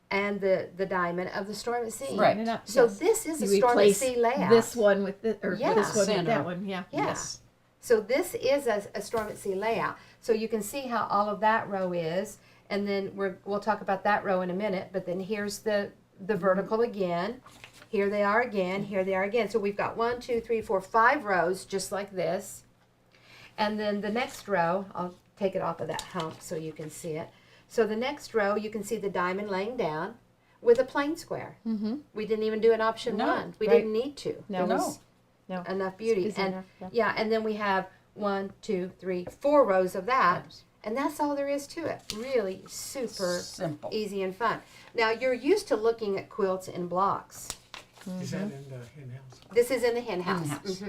and the diamond of the storm at sea. Right. And up, So yes. this is a You storm at replace sea layout. this one with this, or Yeah. this one Center. with that one. Yeah. Yeah. Yes. So this is a storm at sea layout. So you can see how all of that row is, and then we'll talk about that row in a minute. But then here's the vertical again. Here they are again. Here they are again. So we've got 1, 2, 3, 4, 5 rows just like this, and then the next row. I'll take it off of that hump so you can see it. So the next row, you can see the diamond laying down with a plain square. Mm-hmm. We didn't even do an option No, 1. We right. didn't need to. No. There was No. enough beauty. Busy And enough, yeah. yeah, and then we have 1, 2, 3, 4 rows of that, and that's all there is to it. Really super Simple. easy and fun. Now you're used to looking at quilts in blocks. Is that in the hen house? This is in the hen house. house.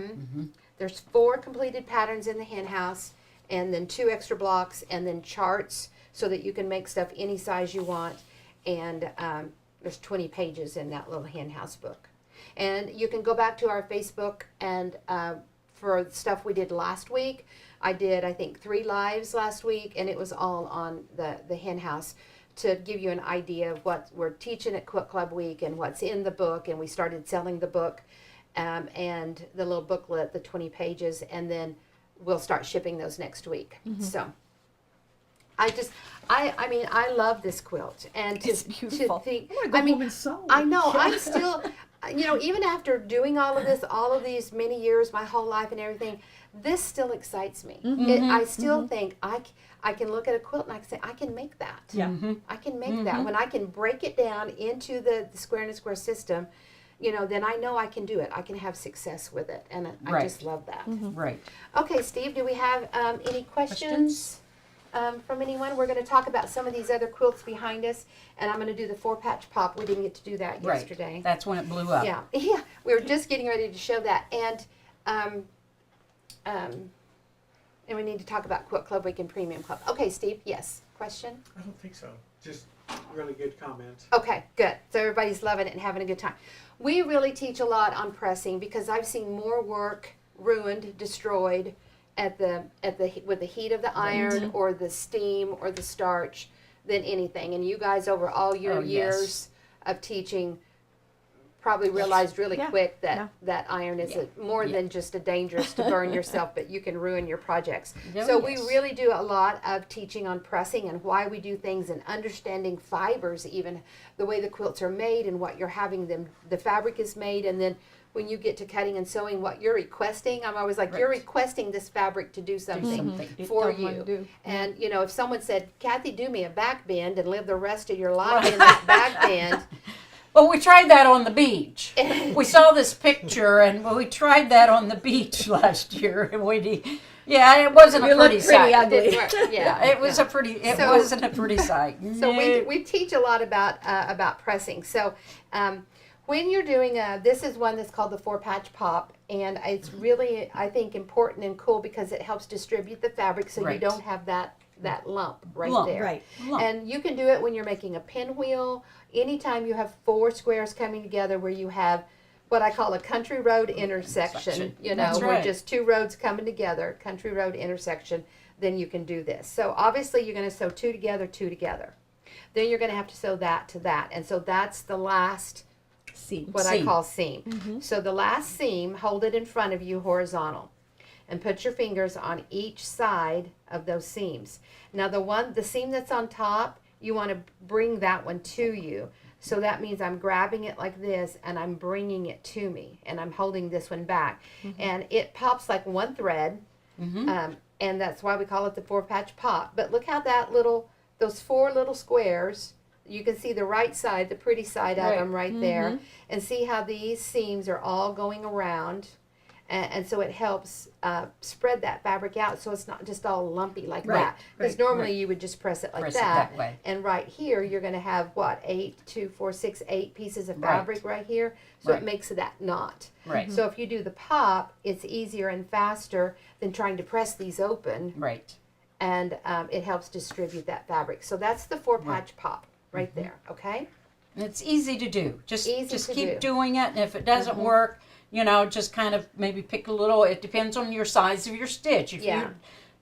There's 4 completed patterns in the hen house, and then 2 extra blocks, and then charts so that you can make stuff any size you want. And there's 20 pages in that little hen house book. And you can go back to our Facebook and for stuff we did last week. I did, I think, 3 lives last week, and it was all on the hen house to give you an idea of what we're teaching at Quilt Club Week and what's in the book. And we started selling the book and the little booklet, the 20 pages, and then we'll start shipping those next week. So I mean, I love this quilt, and It's beautiful. to think, I wanna go I mean, home and sew. I know, I'm still, you know, even after doing all of this, all of these many years, my whole life and everything, this still excites me. I still think I can look at a quilt and I can say, I can make that. Yeah. I can make that. When I can break it down into the square and a square system, you know, then I know I can do it. I can have success with it, and I Right. just love that. Right. Okay, Steve, do we have any questions from anyone? We're going to talk about some of these other quilts behind us, and I'm going to do the 4-patch pop. We didn't get to do that Right. yesterday. That's when it blew up. Yeah, yeah, we were just getting ready to show that, and we need to talk about Quilt Club Week and Premium Club. Okay, Steve, yes, question? I don't think so. Just really good comments. Okay, good. So everybody's loving it and having a good time. We really teach a lot on pressing because I've seen more work ruined, destroyed with the heat of the iron or the steam or the starch than anything. And you guys over all your Oh, yes. years of teaching probably realized really Yeah. quick that Yeah. that iron is Yeah. more than just a dangerous to burn yourself, but you can ruin your projects. Oh, So we yes. really do a lot of teaching on pressing and why we do things and understanding fibers, even the way the quilts are made and what you're having them, the fabric is made, and then when you get to cutting and sewing, what you're requesting. I'm always like, you're Right. requesting this fabric to do something something. for Tell 'em what to you. do. And you know, if someone said, Kathy, do me a back bend and live the rest of your life in that back bend. Well, we tried that on the beach. We saw this picture, and we tried that on the beach last year. And it wasn't a pretty sight. ugly. Yeah, It was a pretty. It So- wasn't a pretty sight. So No. we teach a lot about pressing. So when you're doing this is one that's called the 4-patch pop, and it's really, I think, important and cool because it helps distribute the fabric so you Right. don't have that lump right Lump, there. Right. Lump. And you can do it when you're making a pinwheel. Anytime you have 4 squares coming together where you have what I call a country road intersection, you know, That's where right. just 2 roads coming together, country road intersection, then you can do this. So obviously you're going to sew 2 together, 2 together. Then you're going to have to sew that to that. And so that's the last, Seam. what I Seam. call seam. So the last seam, hold it in front of you horizontal and put your fingers on each side of those seams. Now the seam that's on top, you want to bring that one to you. So that means I'm grabbing it like this and I'm bringing it to me and I'm holding this one back. And it pops like one thread. And that's why we call it the 4-patch pop. But look how those 4 little squares, you can see the right side, the pretty side of Right. them right there. And see how these seams are all going around. And so it helps spread that fabric out so it's not just all lumpy like Right, that. Because right, normally right. you would just press it like Press it that. that way. And right here you're going to have what, 8, 2, 4, 6, 8 pieces of Right. fabric right here. So Right. it makes that knot. Right. So if you do the pop, it's easier and faster than trying to press these open, Right. and it helps distribute that fabric. So that's the 4-patch pop right there. Okay. And it's easy to do. Just Easy to keep do. doing it, and if it doesn't work, just kind of maybe pick a little. It depends on your size of your stitch. If Yeah. you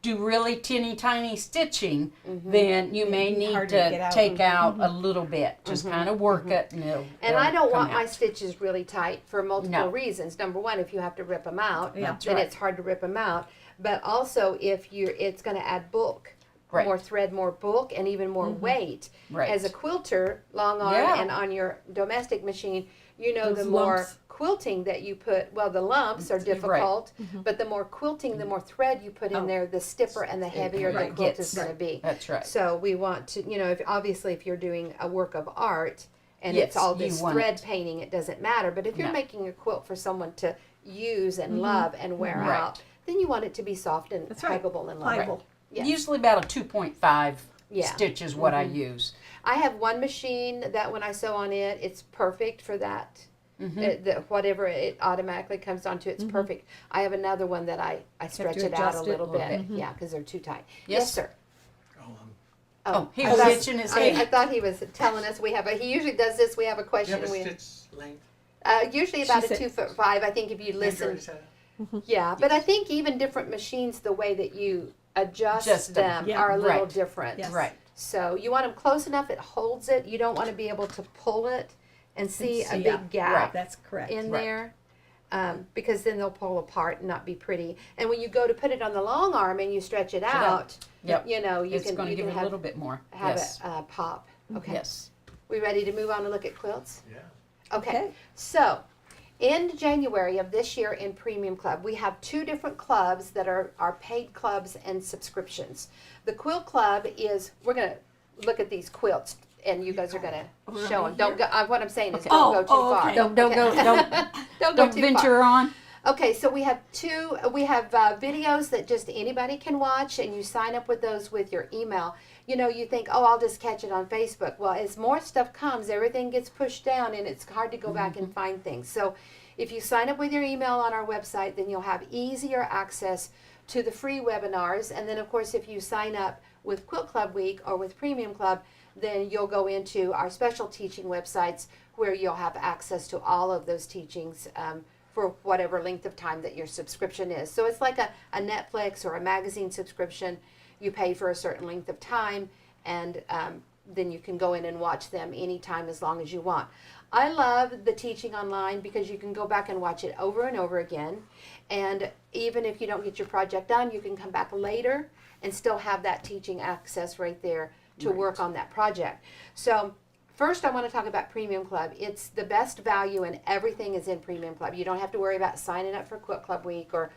do really teeny tiny stitching, then you may It'd be need hard to get to out. take out a little bit. Just kind of work it, and And I don't want my out. stitches really tight for multiple No. reasons. Number one, if you have to rip them out, Yeah. then right. it's hard to rip them out. But also, it's going to add bulk. Right. More thread, more bulk, and even more weight. Right. As a quilter, long arm, Yeah. and on your domestic machine, the Those more lumps. quilting that you put, well, the lumps are Right. difficult, but the more quilting, the more thread you put in Oh. there, the stiffer and the heavier the Right. quilt Gets. is going to be. That's right. So we want to, if you're doing a work of art and Yes, it's all you this want thread it. painting, it doesn't matter. But if you're No. making a quilt for someone to use and love and wear Right. out, then you want it to be soft and That's right. huggable and Pliable. lovable. Yes. Usually about a 2.5 Yeah. stitch is what I use. I have one machine that when I sew on it, it's perfect for that. Whatever it automatically comes onto, it's perfect. I have another one that I stretch to it out a adjust it little a little bit. Yeah, because they're too tight. Yes. Yes, sir. Oh, he I was thought- itching his I head. thought he was telling us he usually does this. We have a You question. have a We- stitch length? usually about She a said- 2'5". I think if you listen. Andrew said? Yeah, but I think even different machines, the way that you adjust Adjust them. them Yeah. are a little Right. different. Yes. Right. So you want them close enough it holds it. You don't want to be able to pull it and see a see, big yeah, gap That's correct. in Right. there. Because then they'll pull apart and not be pretty. And when you go to put it on the long arm and you stretch it out, Yep. you It's can going to you give can it a little bit more. have Yes. it pop. Okay. Yes. We ready to move on and look at quilts? Yeah. Okay. So, in January of this year in Premium Club, we have 2 different clubs that are paid clubs and subscriptions. The Quilt Club is, we're going to look at these quilts, and you guys are going to show them. Don't go, what I'm saying is don't go too far. okay. Don't go. Don't Don't go don't too far. venture on. Okay, so we have videos that just anybody can watch, and you sign up with those with your email. You think, oh, I'll just catch it on Facebook. Well, as more stuff comes, everything gets pushed down, and it's hard to go back and find things. So if you sign up with your email on our website, then you'll have easier access to the free webinars. And then, of course, if you sign up with Quilt Club Week or with Premium Club, then you'll go into our special teaching websites where you'll have access to all of those teachings for whatever length of time that your subscription is. So it's like a Netflix or a magazine subscription. You pay for a certain length of time, and then you can go in and watch them anytime as long as you want. I love the teaching online because you can go back and watch it over and over again. And even if you don't get your project done, you can come back later and still have that teaching access right there to work on that project. So first I want to talk about Premium Club. It's the best value and everything is in Premium Club. You don't have to worry about signing up for Quilt Club Week or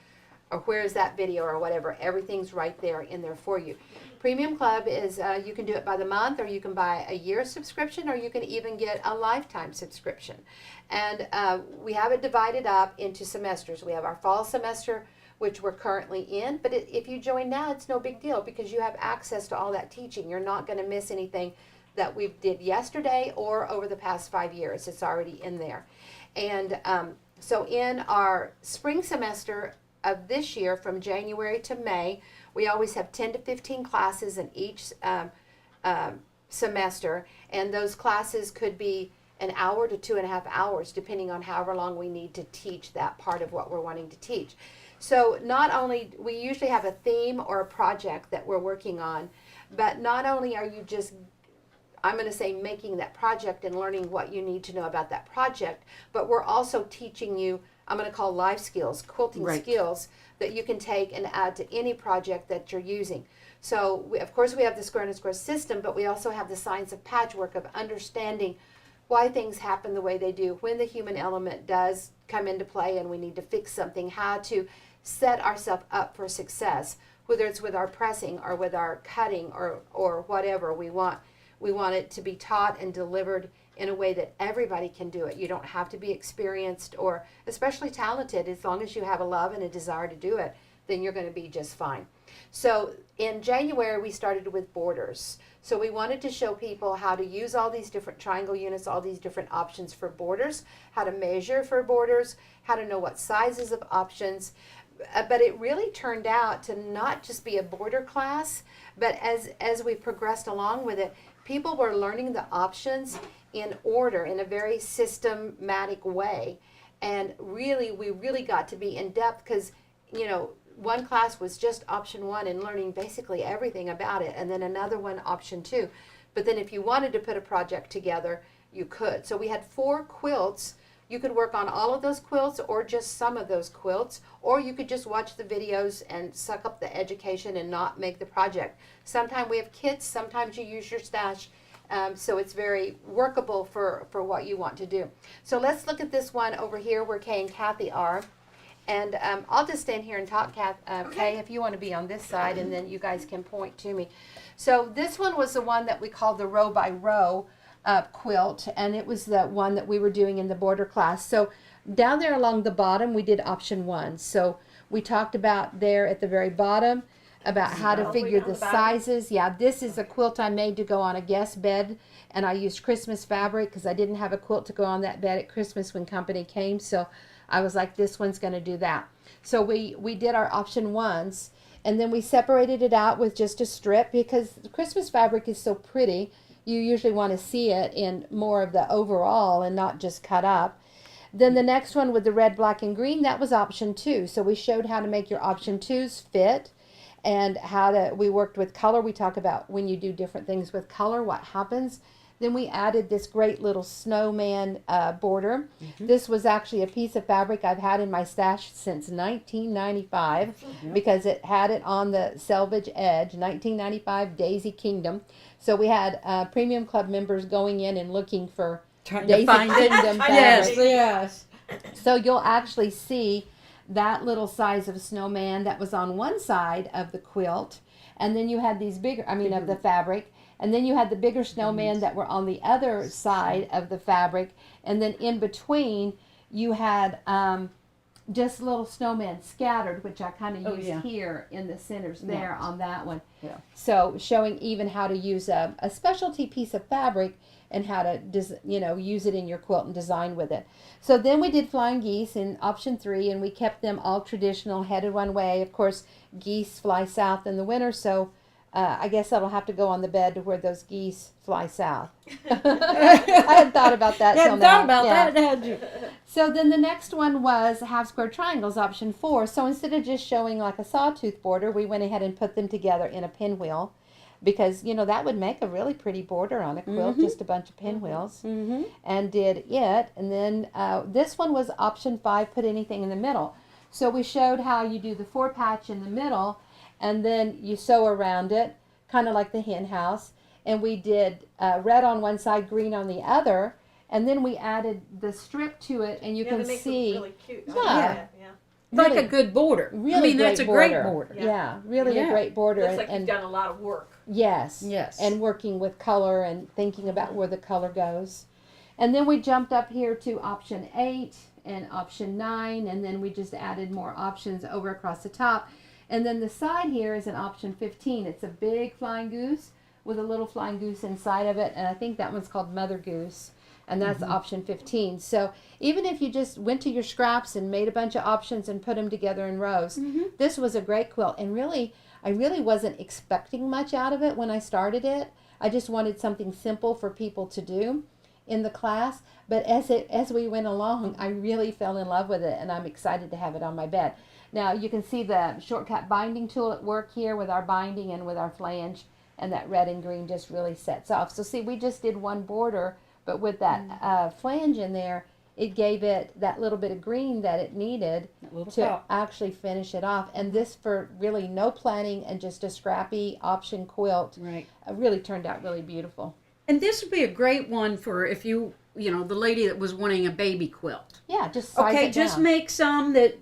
where's that video or whatever. Everything's right there in there for you. Premium Club is, you can do it by the month, or you can buy a year subscription, or you can even get a lifetime subscription. And we have it divided up into semesters. We have our fall semester, which we're currently in, but if you join now, it's no big deal because you have access to all that teaching. You're not going to miss anything that we did yesterday or over the past 5 years. It's already in there. And so in our spring semester of this year, from January to May, we always have 10 to 15 classes in each semester, and those classes could be an hour to 2.5 hours, depending on however long we need to teach that part of what we're wanting to teach. So not only, we usually have a theme or a project that we're working on, but not only are you just, I'm going to say, making that project and learning what you need to know about that project, but we're also teaching you, I'm going to call life skills, quilting skills that you can take and add to any project that you're using. So of course we have the square and square system, but we also have the science of patchwork, of understanding why things happen the way they do, when the human element does come into play and we need to fix something, how to set ourselves up for success, whether it's with our pressing or with our cutting or whatever. We want it to be taught and delivered in a way that everybody can do it. You don't have to be experienced or especially talented. As long as you have a love and a desire to do it, then you're going to be just fine. So in January, we started with borders. So we wanted to show people how to use all these different triangle units, all these different options for borders, how to measure for borders, how to know what sizes of options. But it really turned out to not just be a border class, but as we progressed along with it, people were learning the options in order, in a very systematic way. And really, we really got to be in depth because, you know, one class was just option 1 and learning basically everything about it, and then another one, option 2. But then if you wanted to put a project together, you could. So we had 4 quilts. You could work on all of those quilts or just some of those quilts, or you could just watch the videos and suck up the education and not make the project. Sometimes we have kits, sometimes you use your stash, so it's very workable for what you want to do. So let's look at this one over here where Kay and Kathy are. And I'll just stand here and talk, Kay, if you want to be on this side, and then you guys can point to me. So this one was the one that we called the row by row quilt, and it was the one that we were doing in the border class. So down there along the bottom, we did option 1. So we talked about there at the very bottom about how to figure the sizes. Yeah, this is a quilt I made to go on a guest bed, and I used Christmas fabric because I didn't have a quilt to go on that bed at Christmas when company came. So I was like, this one's going to do that. So we did our option 1s, and then we separated it out with just a strip because the Christmas fabric is so pretty. You usually want to see it in more of the overall and not just cut up. Then the next one with the red, black, and green, that was option 2. So we showed how to make your option 2s fit and how to, we worked with color. We talk about when you do different things with color, what happens. Then we added this great little snowman border. This was actually a piece of fabric I've had in my stash since 1995 because it had it on the selvage edge, 1995 Daisy Kingdom. So we had Premium Club members going in and looking for Daisy Kingdom fabric. Yes. So you'll actually see that little size of snowman that was on one side of the quilt, and then you had these bigger, of the fabric, and then you had the bigger snowman that were on the other side of the fabric, and then in between you had just little snowmen scattered, which I kind of used here in the centers there on that one. Yeah. So showing even how to use a specialty piece of fabric and how to use it in your quilt and design with it. So then we did flying geese in option 3, and we kept them all traditional, headed one way. Of course, geese fly south in the winter, so I guess that'll have to go on the bed to where those geese fly south. I hadn't thought about that till now. That, had you? So then the next one was half square triangles, option 4. So instead of just showing like a sawtooth border, we went ahead and put them together in a pinwheel. because that would make a really pretty border on a quilt, just a bunch of pinwheels, and did it. And then this one was option 5, put anything in the middle. So we showed how you do the 4 patch in the middle, and then you sew around it, kind of like the hen house. And we did red on one side, green on the other, and then we added the strip to it, and you can that makes see. it really cute. Yeah. Like Really- a good border. Really that's a great great border. border. Yeah, really a Yeah. great border. Looks like and you've done a lot of work. yes, Yes. and working with color and thinking about where the color goes. And then we jumped up here to option 8 and option 9, and then we just added more options over across the top. And then the side here is an option 15. It's a big flying goose with a little flying goose inside of it, and I think that one's called Mother Goose, and that's option 15. So even if you just went to your scraps and made a bunch of options and put them together in rows, this was a great quilt. And really, I really wasn't expecting much out of it when I started it. I just wanted something simple for people to do in the class. But as we went along, I really fell in love with it, and I'm excited to have it on my bed. Now you can see the shortcut binding tool at work here with our binding and with our flange, and that red and green just really sets off. So see, we just did one border, but with that flange in there, it gave it that little bit of green that it needed to pop. actually finish it off. And this, for really no planning and just a scrappy option quilt, Right. really turned out really beautiful. And this would be a great one for if the lady that was wanting a baby quilt. Yeah, just size Okay, it just down. make some that,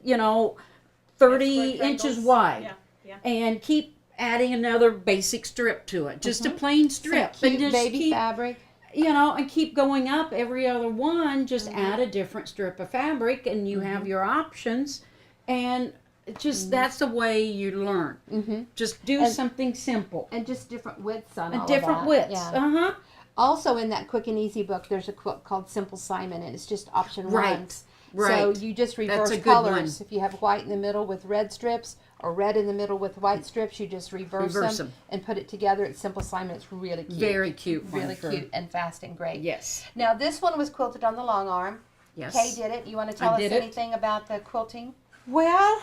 30 Square inches triangles. wide. Yeah. And keep adding another basic strip to it. Just a plain strip. Some And cute just baby keep, fabric. and keep going up every other one. Just add a different strip of fabric and you have your options. And just that's the way you learn. Just do And- something simple. And just different widths on all And of different that. widths. Yeah. Uh-huh. Also in that Quick and Easy book, there's a quilt called Simple Simon, and it's just option Right. 1. Right. So you just reverse a good colors. one. If you have white in the middle with red strips, or red in the middle with white strips, you just reverse Reverse them them. and put it together. It's Simple Simon. It's really cute. Very cute. one Really for- cute and fast and great. Yes. Now this one was quilted on the long arm. Yes. Kay did it. You want to tell us did it. anything about the quilting? Well,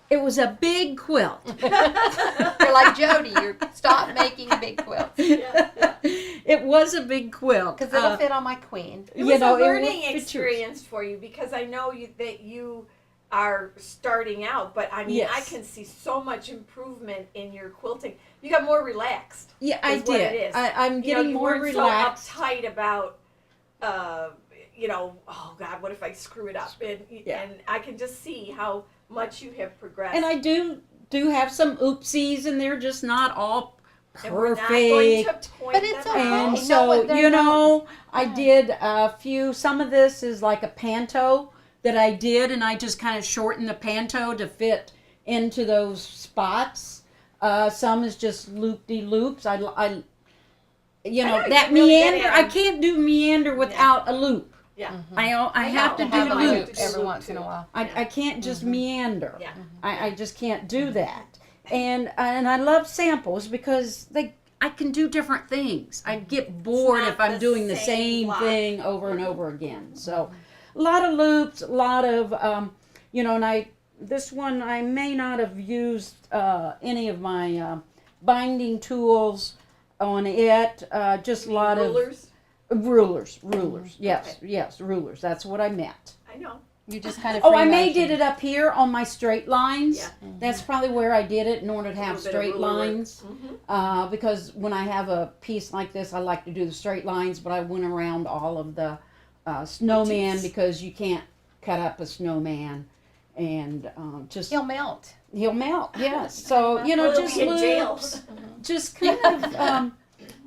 it was a big quilt. You're like Jodi. You stop making big quilts It was a big quilt. because it'll fit on my queen. It was a it will learning fit yours. experience for you because I know that you are starting out, but I mean, Yes. I can see so much improvement in your quilting. You got more relaxed. Yeah, I is what it did. is. I'm getting you more weren't relaxed. so uptight about, oh God, what if I screw it up? And I can just see how much you have progressed. And I do have some oopsies, and they're just not all And we're not going perfect. to point But it's them okay. out. And No, so, what they're I did a few, some of this is like a panto that I did, and I just kind of shortened the panto to fit into those spots. Some is just loop-de-loops. I know, you that get really good meander, at I them. can't do meander without a loop. Yeah. I have to to do have a I have loop to loops. do every loop once in a too. while. I can't just meander. Yeah. I just can't do that. And I love samples because I can do different things. I get bored not if I'm the doing the same same block. thing over and over again. So a lot of loops, a lot of and this one I may not have used any of my binding tools on it. Just a lot Rulers. of rulers. Yes, rulers. That's what I meant. I know. You just kind of. Oh, I may did it up here on my straight lines. Yeah. That's probably where I did it in order to have Little bit of straight ruler work. lines. Mhm. Because when I have a piece like this, I like to do the straight lines, but I went around all of the snowman Motifs. because you can't cut up a snowman and just He'll melt. he'll melt. Yes, so Or he'll just be in jail. loops, just kind of.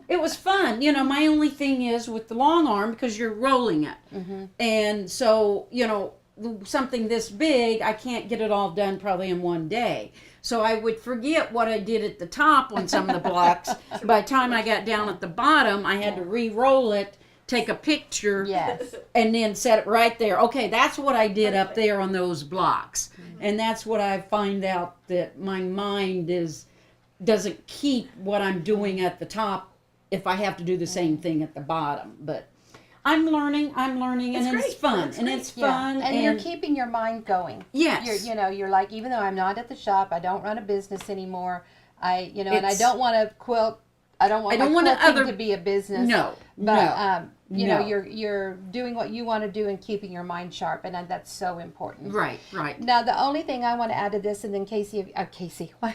It was fun. My only thing is with the long arm because you're rolling it, and so something this big, I can't get it all done probably in one day. So I would forget what I did at the top on some of the blocks. By the time I got down at the bottom, I had to re-roll it, take a picture, Yes. and then set it right there. Okay, that's what I did up there on those blocks. And that's what I find out that my mind doesn't keep what I'm doing at the top if I have to do the same thing at the bottom. But I'm learning, and It's it's great. fun, It's and great. it's fun, And you're keeping your mind going. yes, You're like, even though I'm not at the shop, I don't run a business anymore. And I It's- don't want to quilt. I don't want I don't my want quilting other- to be a business. No, But you know, no. you're doing what you want to do and keeping your mind sharp, and that's so important. Right, right. Now, the only thing I want to add to this, and then Casey, what?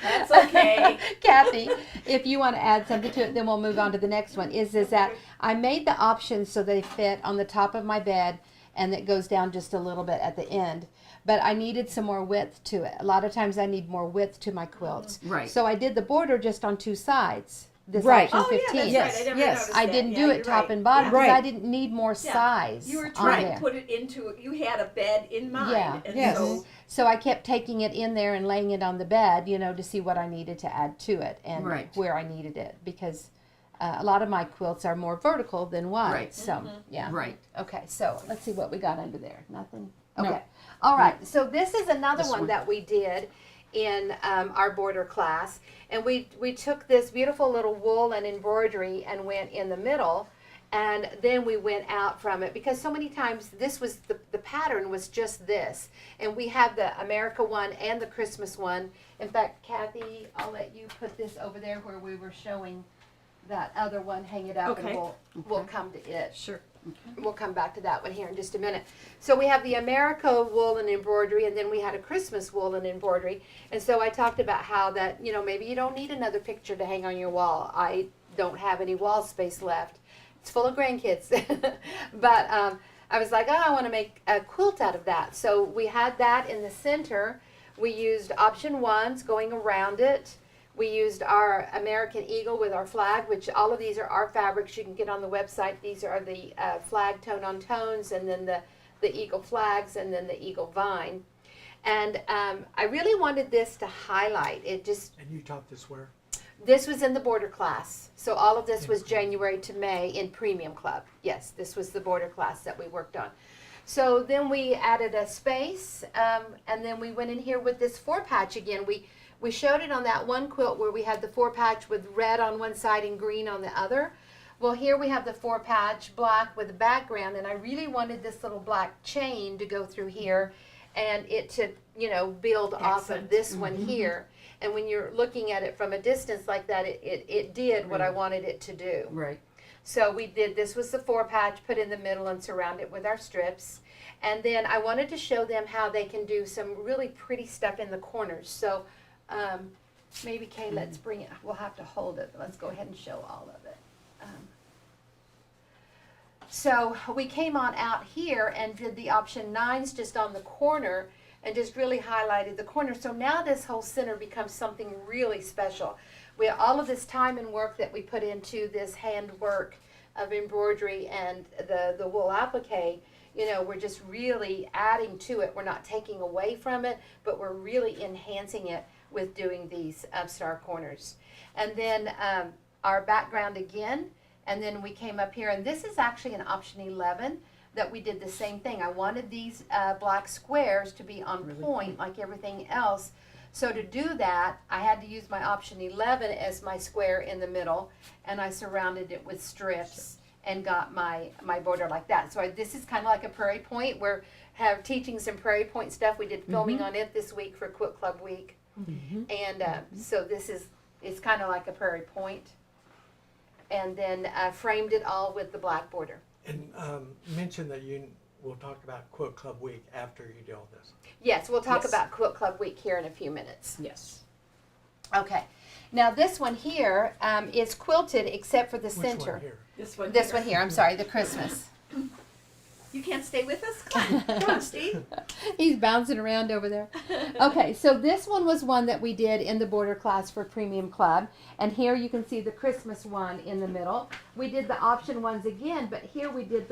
That's okay. Kathy, if you want to add something to it, then we'll move on to the next one. Is that I made the options so they fit on the top of my bed, and it goes down just a little bit at the end. But I needed some more width to it. A lot of times I need more width to my quilts. Right. So I did the border just on two sides. This Right. option Oh, yeah, 15. that's Yes, right. I never yes. noticed I that. didn't Yeah, do it you're top right. and bottom Yeah. because I Right. didn't need more Yeah. size. You were on trying there. to put it into, you had a bed in mind. Yeah. And Yes. so, So I kept taking it in there and laying it on the bed, to see what I needed to add to it and Right. where I needed it, because a lot of my quilts are more vertical than wide. Right. So yeah. Right. Okay. So let's see what we got under there. Nothing. No. Okay. All right. So this is another This one one. that we did in our border class, and we took this beautiful little wool and embroidery and went in the middle. And then we went out from it because so many times this was the pattern was just this. And we have the America one and the Christmas one. In fact, Kathy, I'll let you put this over there where we were showing that other one, hang it up, Okay. and we'll come to it. sure. We'll come back to that one here in just a minute. So we have the America wool and embroidery, and then we had a Christmas wool and embroidery. And so I talked about how that, maybe you don't need another picture to hang on your wall. I don't have any wall space left. It's full of grandkids. But I was like, I want to make a quilt out of that. So we had that in the center. We used option ones going around it. We used our American Eagle with our flag, which all of these are our fabrics. You can get on the website. These are the flag tone on tones, and then the Eagle flags, and then the Eagle vine. And I really wanted this to highlight. It just, And you taught this where? this was in the border class. So all of this was January to May in Premium Club. Yes, this was the border class that we worked on. So then we added a space, and then we went in here with this 4-patch again. We showed it on that one quilt where we had the 4-patch with red on one side and green on the other. Well, here we have the 4-patch black with the background, and I really wanted this little black chain to go through here and it to, build off of Accent. this one here. And when you're looking at it from a distance like that, it did what I wanted it to do. Right. So we did, this was the 4-patch, put in the middle and surround it with our strips. And then I wanted to show them how they can do some really pretty stuff in the corners. So maybe Kay, let's bring it, we'll have to hold it. Let's go ahead and show all of it. So we came on out here and did the option 9s just on the corner and just really highlighted the corner. So now this whole center becomes something really special. We have all of this time and work that we put into this handwork of embroidery and the wool applique. We're just really adding to it. We're not taking away from it, but we're really enhancing it with doing these star corners. And then our background again, and then we came up here, and this is actually an option 11 that we did the same thing. I wanted these black squares to be on point like everything else. So to do that, I had to use my option 11 as my square in the middle, and I surrounded it with strips and got my border like that. So this is kind of like a Prairie Point. We're teaching some Prairie Point stuff. We did filming on it this week for Quilt Club Week. And so this is kind of like a Prairie Point. And then framed it all with the black border. And mention that we'll talk about Quilt Club Week after you do all this. Yes, we'll talk Yes. about Quilt Club Week here in a few minutes. Yes. Okay. Now this one here is quilted except for the Which center. one here? This one. This here. one here, I'm sorry, the Christmas. You can't stay with us? Come on, Steve. He's bouncing around over there. Okay, so this one was one that we did in the border class for Premium Club. And here you can see the Christmas one in the middle. We did the option ones again, but here we did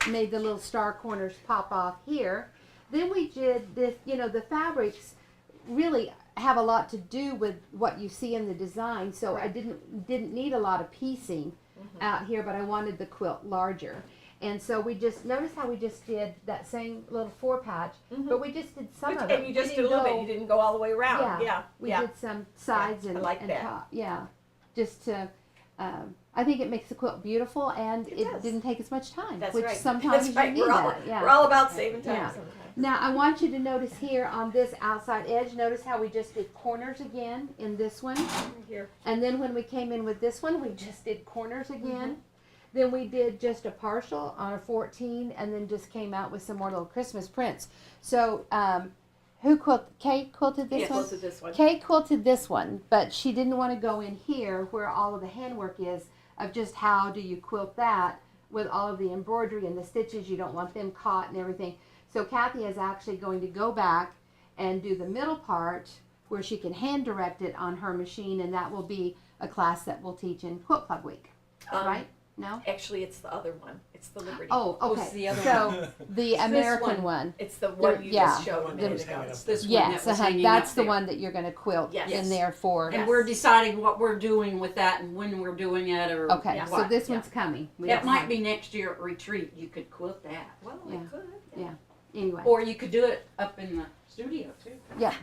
made the little star corners pop off here. Then we did this, the fabrics really have a lot to do with what you see in the design. So I didn't need a lot of piecing out here, but I wanted the quilt larger. And so we just, notice how we just did that same little 4-patch, but we just did some of it. And you just We did a didn't little bit. You didn't go all the way around. Yeah, we did some sides I and, like and that. top. Yeah, just to I think it makes the quilt beautiful, and it does. didn't take as much time, That's which right. sometimes That's right. you need We're all, that. Yeah. we're all about saving time Yeah. sometimes. Now I want you to notice here on this outside edge, notice how we just did corners again in this one. Here. And then when we came in with this one, we just did corners again. Then we did just a partial on a 14, and then just came out with some more little Christmas prints. So, Kay quilted this one? Quilted this one. Kay quilted this one, but she didn't want to go in here where all of the handwork is of just how do you quilt that with all of the embroidery and the stitches. You don't want them caught and everything. So Kathy is actually going to go back and do the middle part where she can hand direct it on her machine, and that will be a class that we'll teach in Quilt Club Week, right? No? Actually, it's the other one. It's the Liberty. Oh, okay. it's the other So the American one. It's the one you yeah. just showed a The- minute ago. It's this one Yes, that was hanging that's up the there. one that you're going to quilt Yes. in there for. And we're deciding what we're doing with that and when we're doing it, or Okay, Yeah. so what. this one's coming. We That don't might have- be next year at retreat. You could quilt that, Well, Yeah. I could. Yeah. Anyway. or you could do it up in the studio too. Yeah.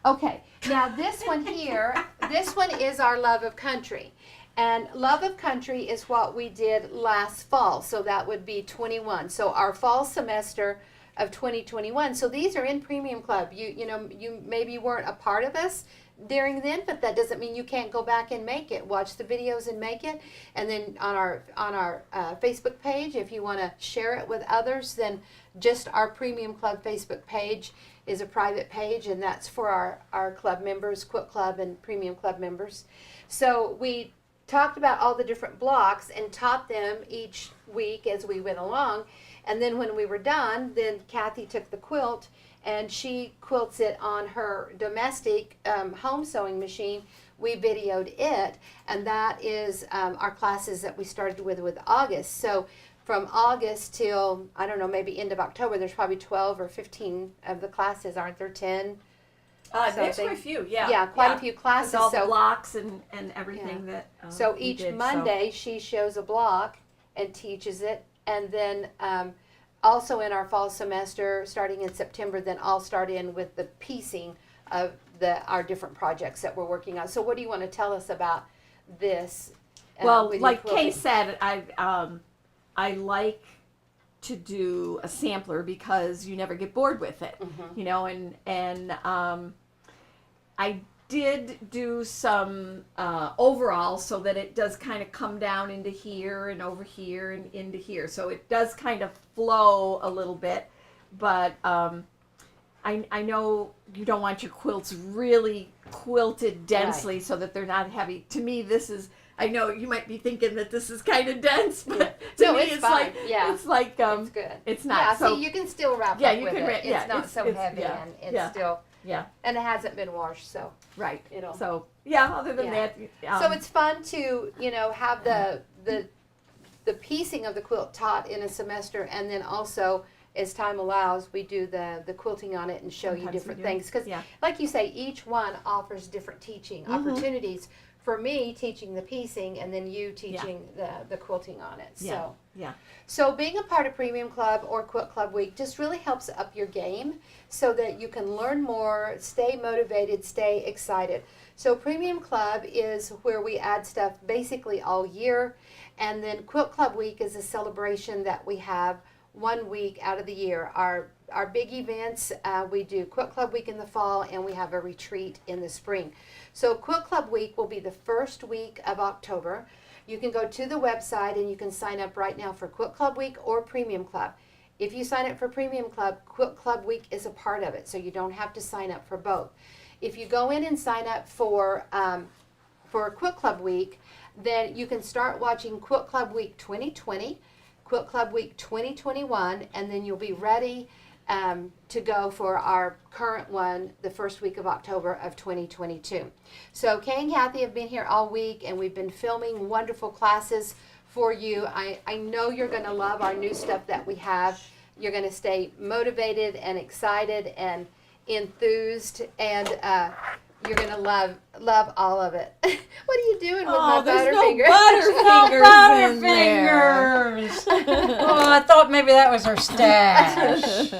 Okay. Now this one here, this one is our Love of Country. And Love of Country is what we did last fall. So that would be 21. So our fall semester of 2021. So these are in Premium Club. You maybe weren't a part of us during then, but that doesn't mean you can't go back and make it. Watch the videos and make it. And then on our Facebook page, if you want to share it with others, then just our Premium Club Facebook page is a private page, and that's for our club members, Quilt Club and Premium Club members. So we talked about all the different blocks and taught them each week as we went along. And then when we were done, then Kathy took the quilt and she quilts it on her domestic home sewing machine. We videoed it, and that is our classes that we started with August. So from August till, I don't know, maybe end of October, there's probably 12 or 15 of the classes, aren't there? 10? There's Something. quite a few, yeah. Yeah, quite a few classes. With all So the blocks and everything that so we each did, Monday she shows a block and teaches it, and then also in our fall semester, starting in September, then I'll start in with the piecing of our different projects that we're working on. So what do you want to tell us about this? Well, with like your Kay quilting? said, I like to do a sampler because you never get bored with it, you know, and I did do some overall so that it does kind of come down into here and over here and into here, so it does kind of flow a little bit, but I know you don't want your quilts really quilted densely so that they're not heavy. To me, this is, I know you might be thinking that this is kind of dense, but to No, me it's it's fine. like, Yeah. it's like, It's good. it's not. Yeah, So, see, you can still wrap Yeah, up you with can it. wrap- It's yeah, not it's- so it's- heavy, yeah, and it's yeah. still, yeah, and it hasn't been washed, so right. it'll. So, yeah, other than Yeah. that. So it's fun to, have the piecing of the quilt taught in a semester, and then also, as time allows, we do the quilting on it and show you Sometimes we different do. things. Because, Yeah. like you say, each one offers different teaching opportunities. For me, teaching the piecing, and then you teaching the quilting on it. Yeah. So. Yeah. So being a part of Premium Club or Quilt Club Week just really helps up your game so that you can learn more, stay motivated, stay excited. So Premium Club is where we add stuff basically all year, and then Quilt Club Week is a celebration that we have 1 week out of the year. Our big events, we do Quilt Club Week in the fall, and we have a retreat in the spring. So Quilt Club Week will be the first week of October. You can go to the website and you can sign up right now for Quilt Club Week or Premium Club. If you sign up for Premium Club, Quilt Club Week is a part of it, so you don't have to sign up for both. If you go in and sign up for Quilt Club Week, then you can start watching Quilt Club Week 2020, Quilt Club Week 2021, and then you'll be ready to go for our current one the first week of October of 2022. So Kay and Kathy have been here all week, and we've been filming wonderful classes for you. I know you're going to love our new stuff that we have. You're going to stay motivated and excited and enthused, and you're going to love all of it. What are you doing with my there's butterfinger? no butterfingers in there. Butterfingers. Oh, I thought maybe that was her stash.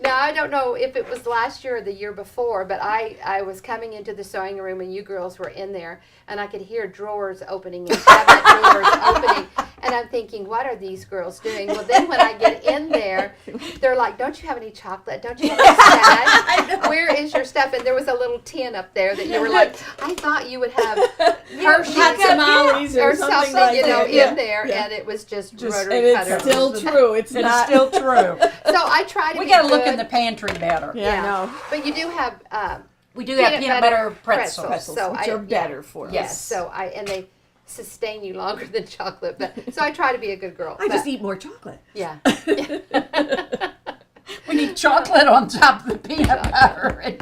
Now, I don't know if it was last year or the year before, but I was coming into the sewing room and you girls were in there, and I could hear drawers opening and cabinet drawers opening, and I'm thinking, what are these girls doing? Well, then when I get in there, they're like, don't you have any chocolate? Don't you have any snack? Where is your stuff? And there was a little tin up there that you were like, I thought you would have Hershey's tamales or something, like that. in there, and it was just rotary And cutter. it's still true. It's It's not. still true. So I try to We be got to look good. in the pantry better. Yeah, I know. But you do have We do have peanut butter pretzels. Pretzels, So which are better for us. yes. So and they sustain you longer than chocolate. But so I try to be a good girl. I but, just eat more chocolate. yeah. We need chocolate on top of the peanut butter and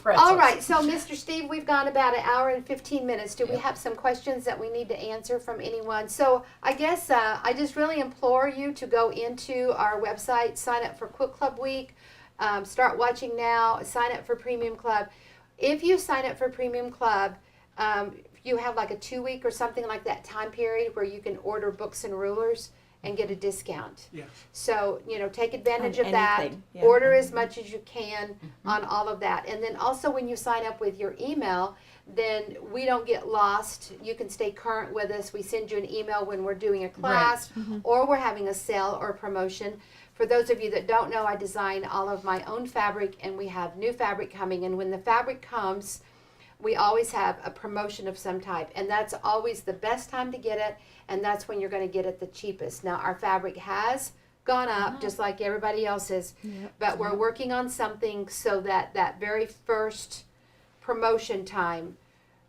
pretzels. All right. So Mr. Steve, we've gone about an hour and 15 minutes. Do we have some questions that we need to answer from anyone? So I guess I just really implore you to go into our website, sign up for Quilt Club Week, start watching now, sign up for Premium Club. If you sign up for Premium Club, you have like a 2-week or something like that time period where you can order books and rulers and get a discount. Yes. So, take advantage On of that. anything, yeah. Order as much as you can on all of that. And then also when you sign up with your email, then we don't get lost. You can stay current with us. We send you an email when we're doing a class or we're having a sale or promotion. For those of you that don't know, I design all of my own fabric, and we have new fabric coming. And when the fabric comes, we always have a promotion of some type, and that's always the best time to get it, and that's when you're going to get it the cheapest. Now, our fabric has gone up just like everybody else's, but we're working on something so that that very first promotion time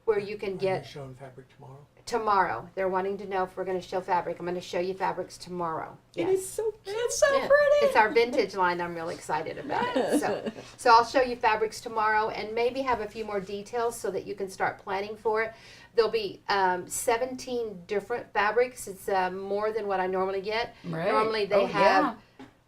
where you can Are you get showing fabric tomorrow? tomorrow. They're wanting to know if we're going to show fabric. I'm going to show you fabrics tomorrow. It is so cute. It's so Yeah. pretty. It's our vintage line. I'm really excited about it. So I'll show you fabrics tomorrow and maybe have a few more details so that you can start planning for it. There'll be 17 different fabrics. It's more than what I normally get. Right. Normally they Oh, have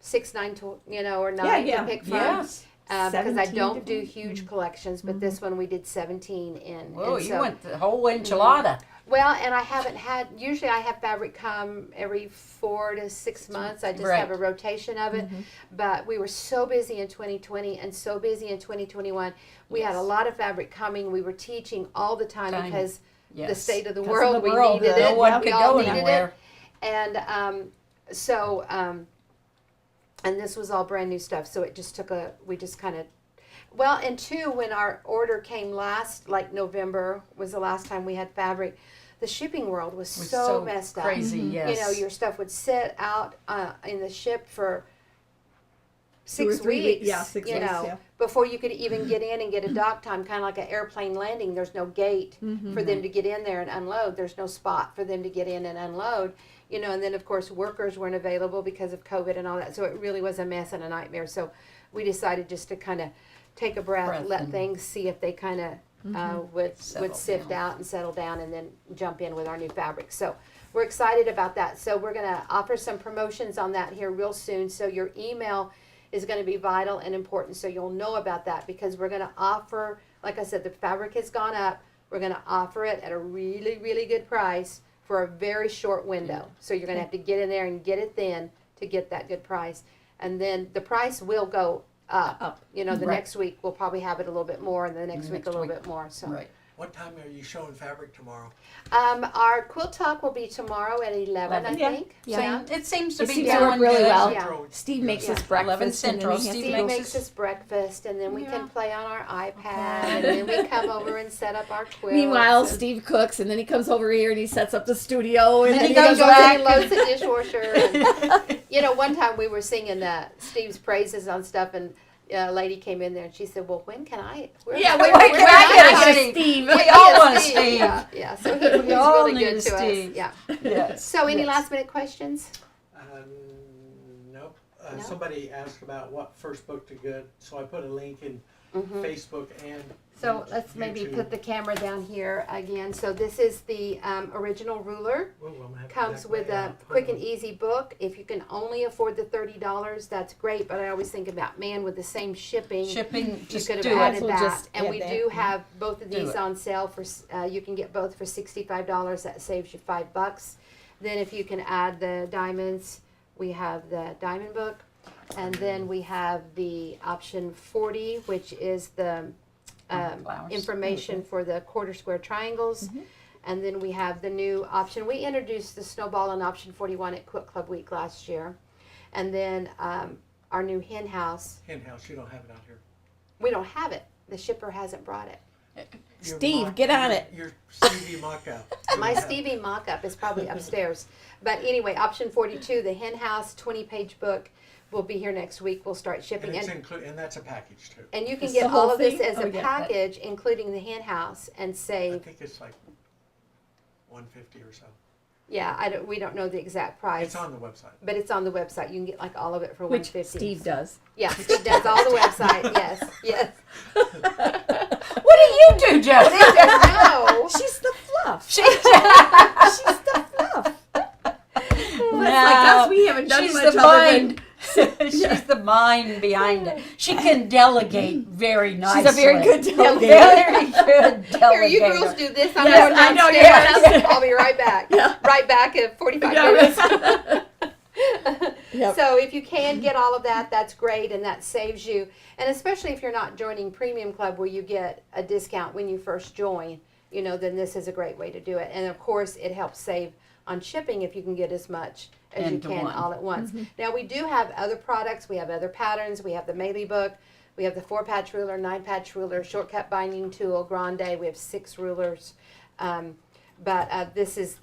6, 9, or 9 yeah. to pick from. Yes. Because I 17 don't do different- huge collections, but this one we did 17 in. Whoa, And you so- went the whole enchilada. well, and I haven't had, usually I have fabric come every 4 to 6 months. I just Right. have a rotation of it. But we were so busy in 2020 and so busy in 2021. We had a lot of fabric coming. We were teaching all the time because the Yes. state of the 'Cause of world, the we world, needed no it. one We could all go needed anywhere. it. And this was all brand new stuff. So it just took we just kind of, well, and two, when our order came last, like November was the last time we had fabric, the shipping world was Was so messed up. crazy, yes. Your stuff would sit out in the ship for 2 or 6 3 weeks. Yeah, 6 weeks. Yeah. Before you could even get in and get a dock time, kind of like an airplane landing. There's no gate for them to get in there and unload. There's no spot for them to get in and unload. And then of course workers weren't available because of COVID and all that. So it really was a mess and a nightmare. So we decided just to kind of take a breath, let and- things see if they kind of would Settle sift down. out and settle down, and then jump in with our new fabric. So we're excited about that. So we're going to offer some promotions on that here real soon. So your email is going to be vital and important, so you'll know about that, because we're going to offer, like I said, the fabric has gone up. We're going to offer it at a really, really good price for a very short window. So you're going to have to get in there and get it then to get that good price. And then the price will go up. The Right. next week we'll probably have it a little bit more, and the next week next a little week. bit more. So Right. What time are you showing fabric tomorrow? our Quilt Talk will be tomorrow at 11, I 11. Yeah. think. Yeah. It seems to It be seems to going work really good. well. Yeah. Steve makes Yeah. us breakfast. 11 and then Central. he has to Steve Steve go- makes us breakfast, and then we Yeah. can play on our iPad, and then we come over and set up our quilts. Meanwhile, and Steve cooks, and then he comes over here and he sets up the studio, and Then then he he goes goes back. and loads the dishwasher. And, one time we were singing Steve's praises on stuff, and a lady came in there and she said, "Well, when can I? Yeah, Wait, wait, can I get a Steve? Steve? We We all want a Steve. Steve. Yeah. So he's We all really need good a to Steve. us. Yeah. Yes. So any Yes. last minute questions? Nope. No? Somebody asked about what first book to get, so I put a link in Mm-hmm. Facebook and So let's maybe YouTube. put the camera down here again. So this is the original ruler. Whoa, I'm gonna have to Comes back with way a out. quick Hold and on. easy book. If you can only afford the $30, that's great. But I always think about, man, with the same shipping, Shipping, you just could have do added it. We'll that. just And add we that. do have both of Do these it. on sale for. You can get both for $65. That saves you $5. Then if you can add the diamonds, we have the diamond book. And then we have the option 40, which is the Flowers. information for the quarter square triangles. And then we have the new option. We introduced the snowball in option 41 at Quilt Club Week last year. And then our new hen house. Hen house, you don't have it out here. We don't have it. The shipper hasn't brought it. Steve, get on it. Your Stevie mock-up. My Stevie mock-up is probably upstairs. But anyway, option 42, the hen house 20-page book, will be here next week. We'll start shipping. And that's a package too. And you can It's get the whole all of this thing? as Oh, a yeah. package, including the hen house, and I save. think it's like $150 or so. Yeah, we don't know the exact price. It's on the website. But it's on the website. You can get like all of it for Which $150. Steve does. Yeah, Steve does all the website. Yes, yes. What do you do, Jodi? No. She's the fluff. She- She's the fluff. Well, that's like us. We haven't done she's much the other than. mind. She's the mind behind it. She can delegate very nicely. She's a very good delegator. Very good delegator. Here, you girls do this. I'm Yes, going I know, downstairs. yes. I'll be right back. Yeah. Right back in 45 Yeah. minutes. Yep. So if you can get all of that, that's great, and that saves you. And especially if you're not joining Premium Club, where you get a discount when you first join, then this is a great way to do it. And of course, it helps save on shipping if you can get as much as you Into can one. all at once. Now we do have other products. We have other patterns. We have the Melee book. We have the 4-patch ruler, 9-patch ruler, shortcut binding tool, grande. We have 6 rulers. But this is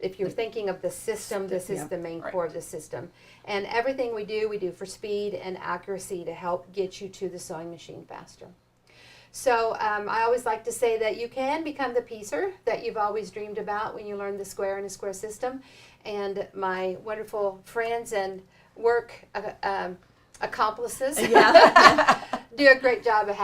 if you're thinking of the system, this is the main core of the system. And everything we do for speed and accuracy to help get you to the sewing machine faster. So I always like to say that you can become the piecer that you've always dreamed about when you learn the square and the square system. And my wonderful friends and work accomplices do a great job of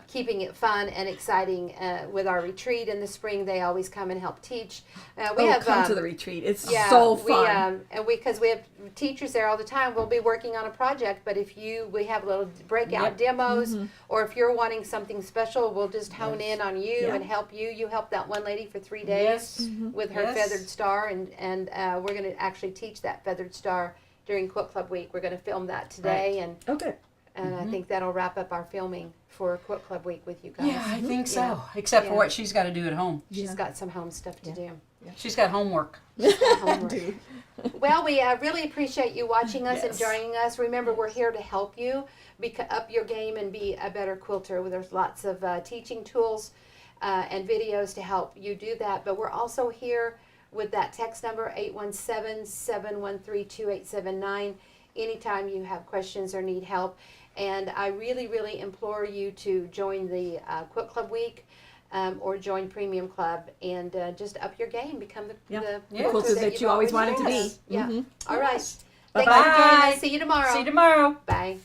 keeping it fun and exciting. With our retreat in the spring, they always come and help teach. Come to the retreat. It's so fun. Because we have teachers there all the time. We'll be working on a project, but we have little breakout demos, or if you're wanting something special, we'll just hone in on you and help you. You help that one lady for 3 days with her feathered star, and we're going to actually teach that feathered star during Quilt Club Week. We're going to film that today, and I think that'll wrap up our filming for Quilt Club Week with you guys. Yeah, I think so. Except for what she's got to do at home. She's got some home stuff to do. She's got homework. Homework. Well, we really appreciate you watching us and joining us. Remember, we're here to help you up your game and be a better quilter. There's lots of teaching tools and videos to help you do that. But we're also here with that text number, 817-713-2879, anytime you have questions or need help. And I really, really implore you to join the Quilt Club Week. Or join Premium Club and just up your game, become the quilter that you always wanted to be. Yeah. All right. Bye-bye. Thanks for joining us. See you tomorrow. See you tomorrow. Bye.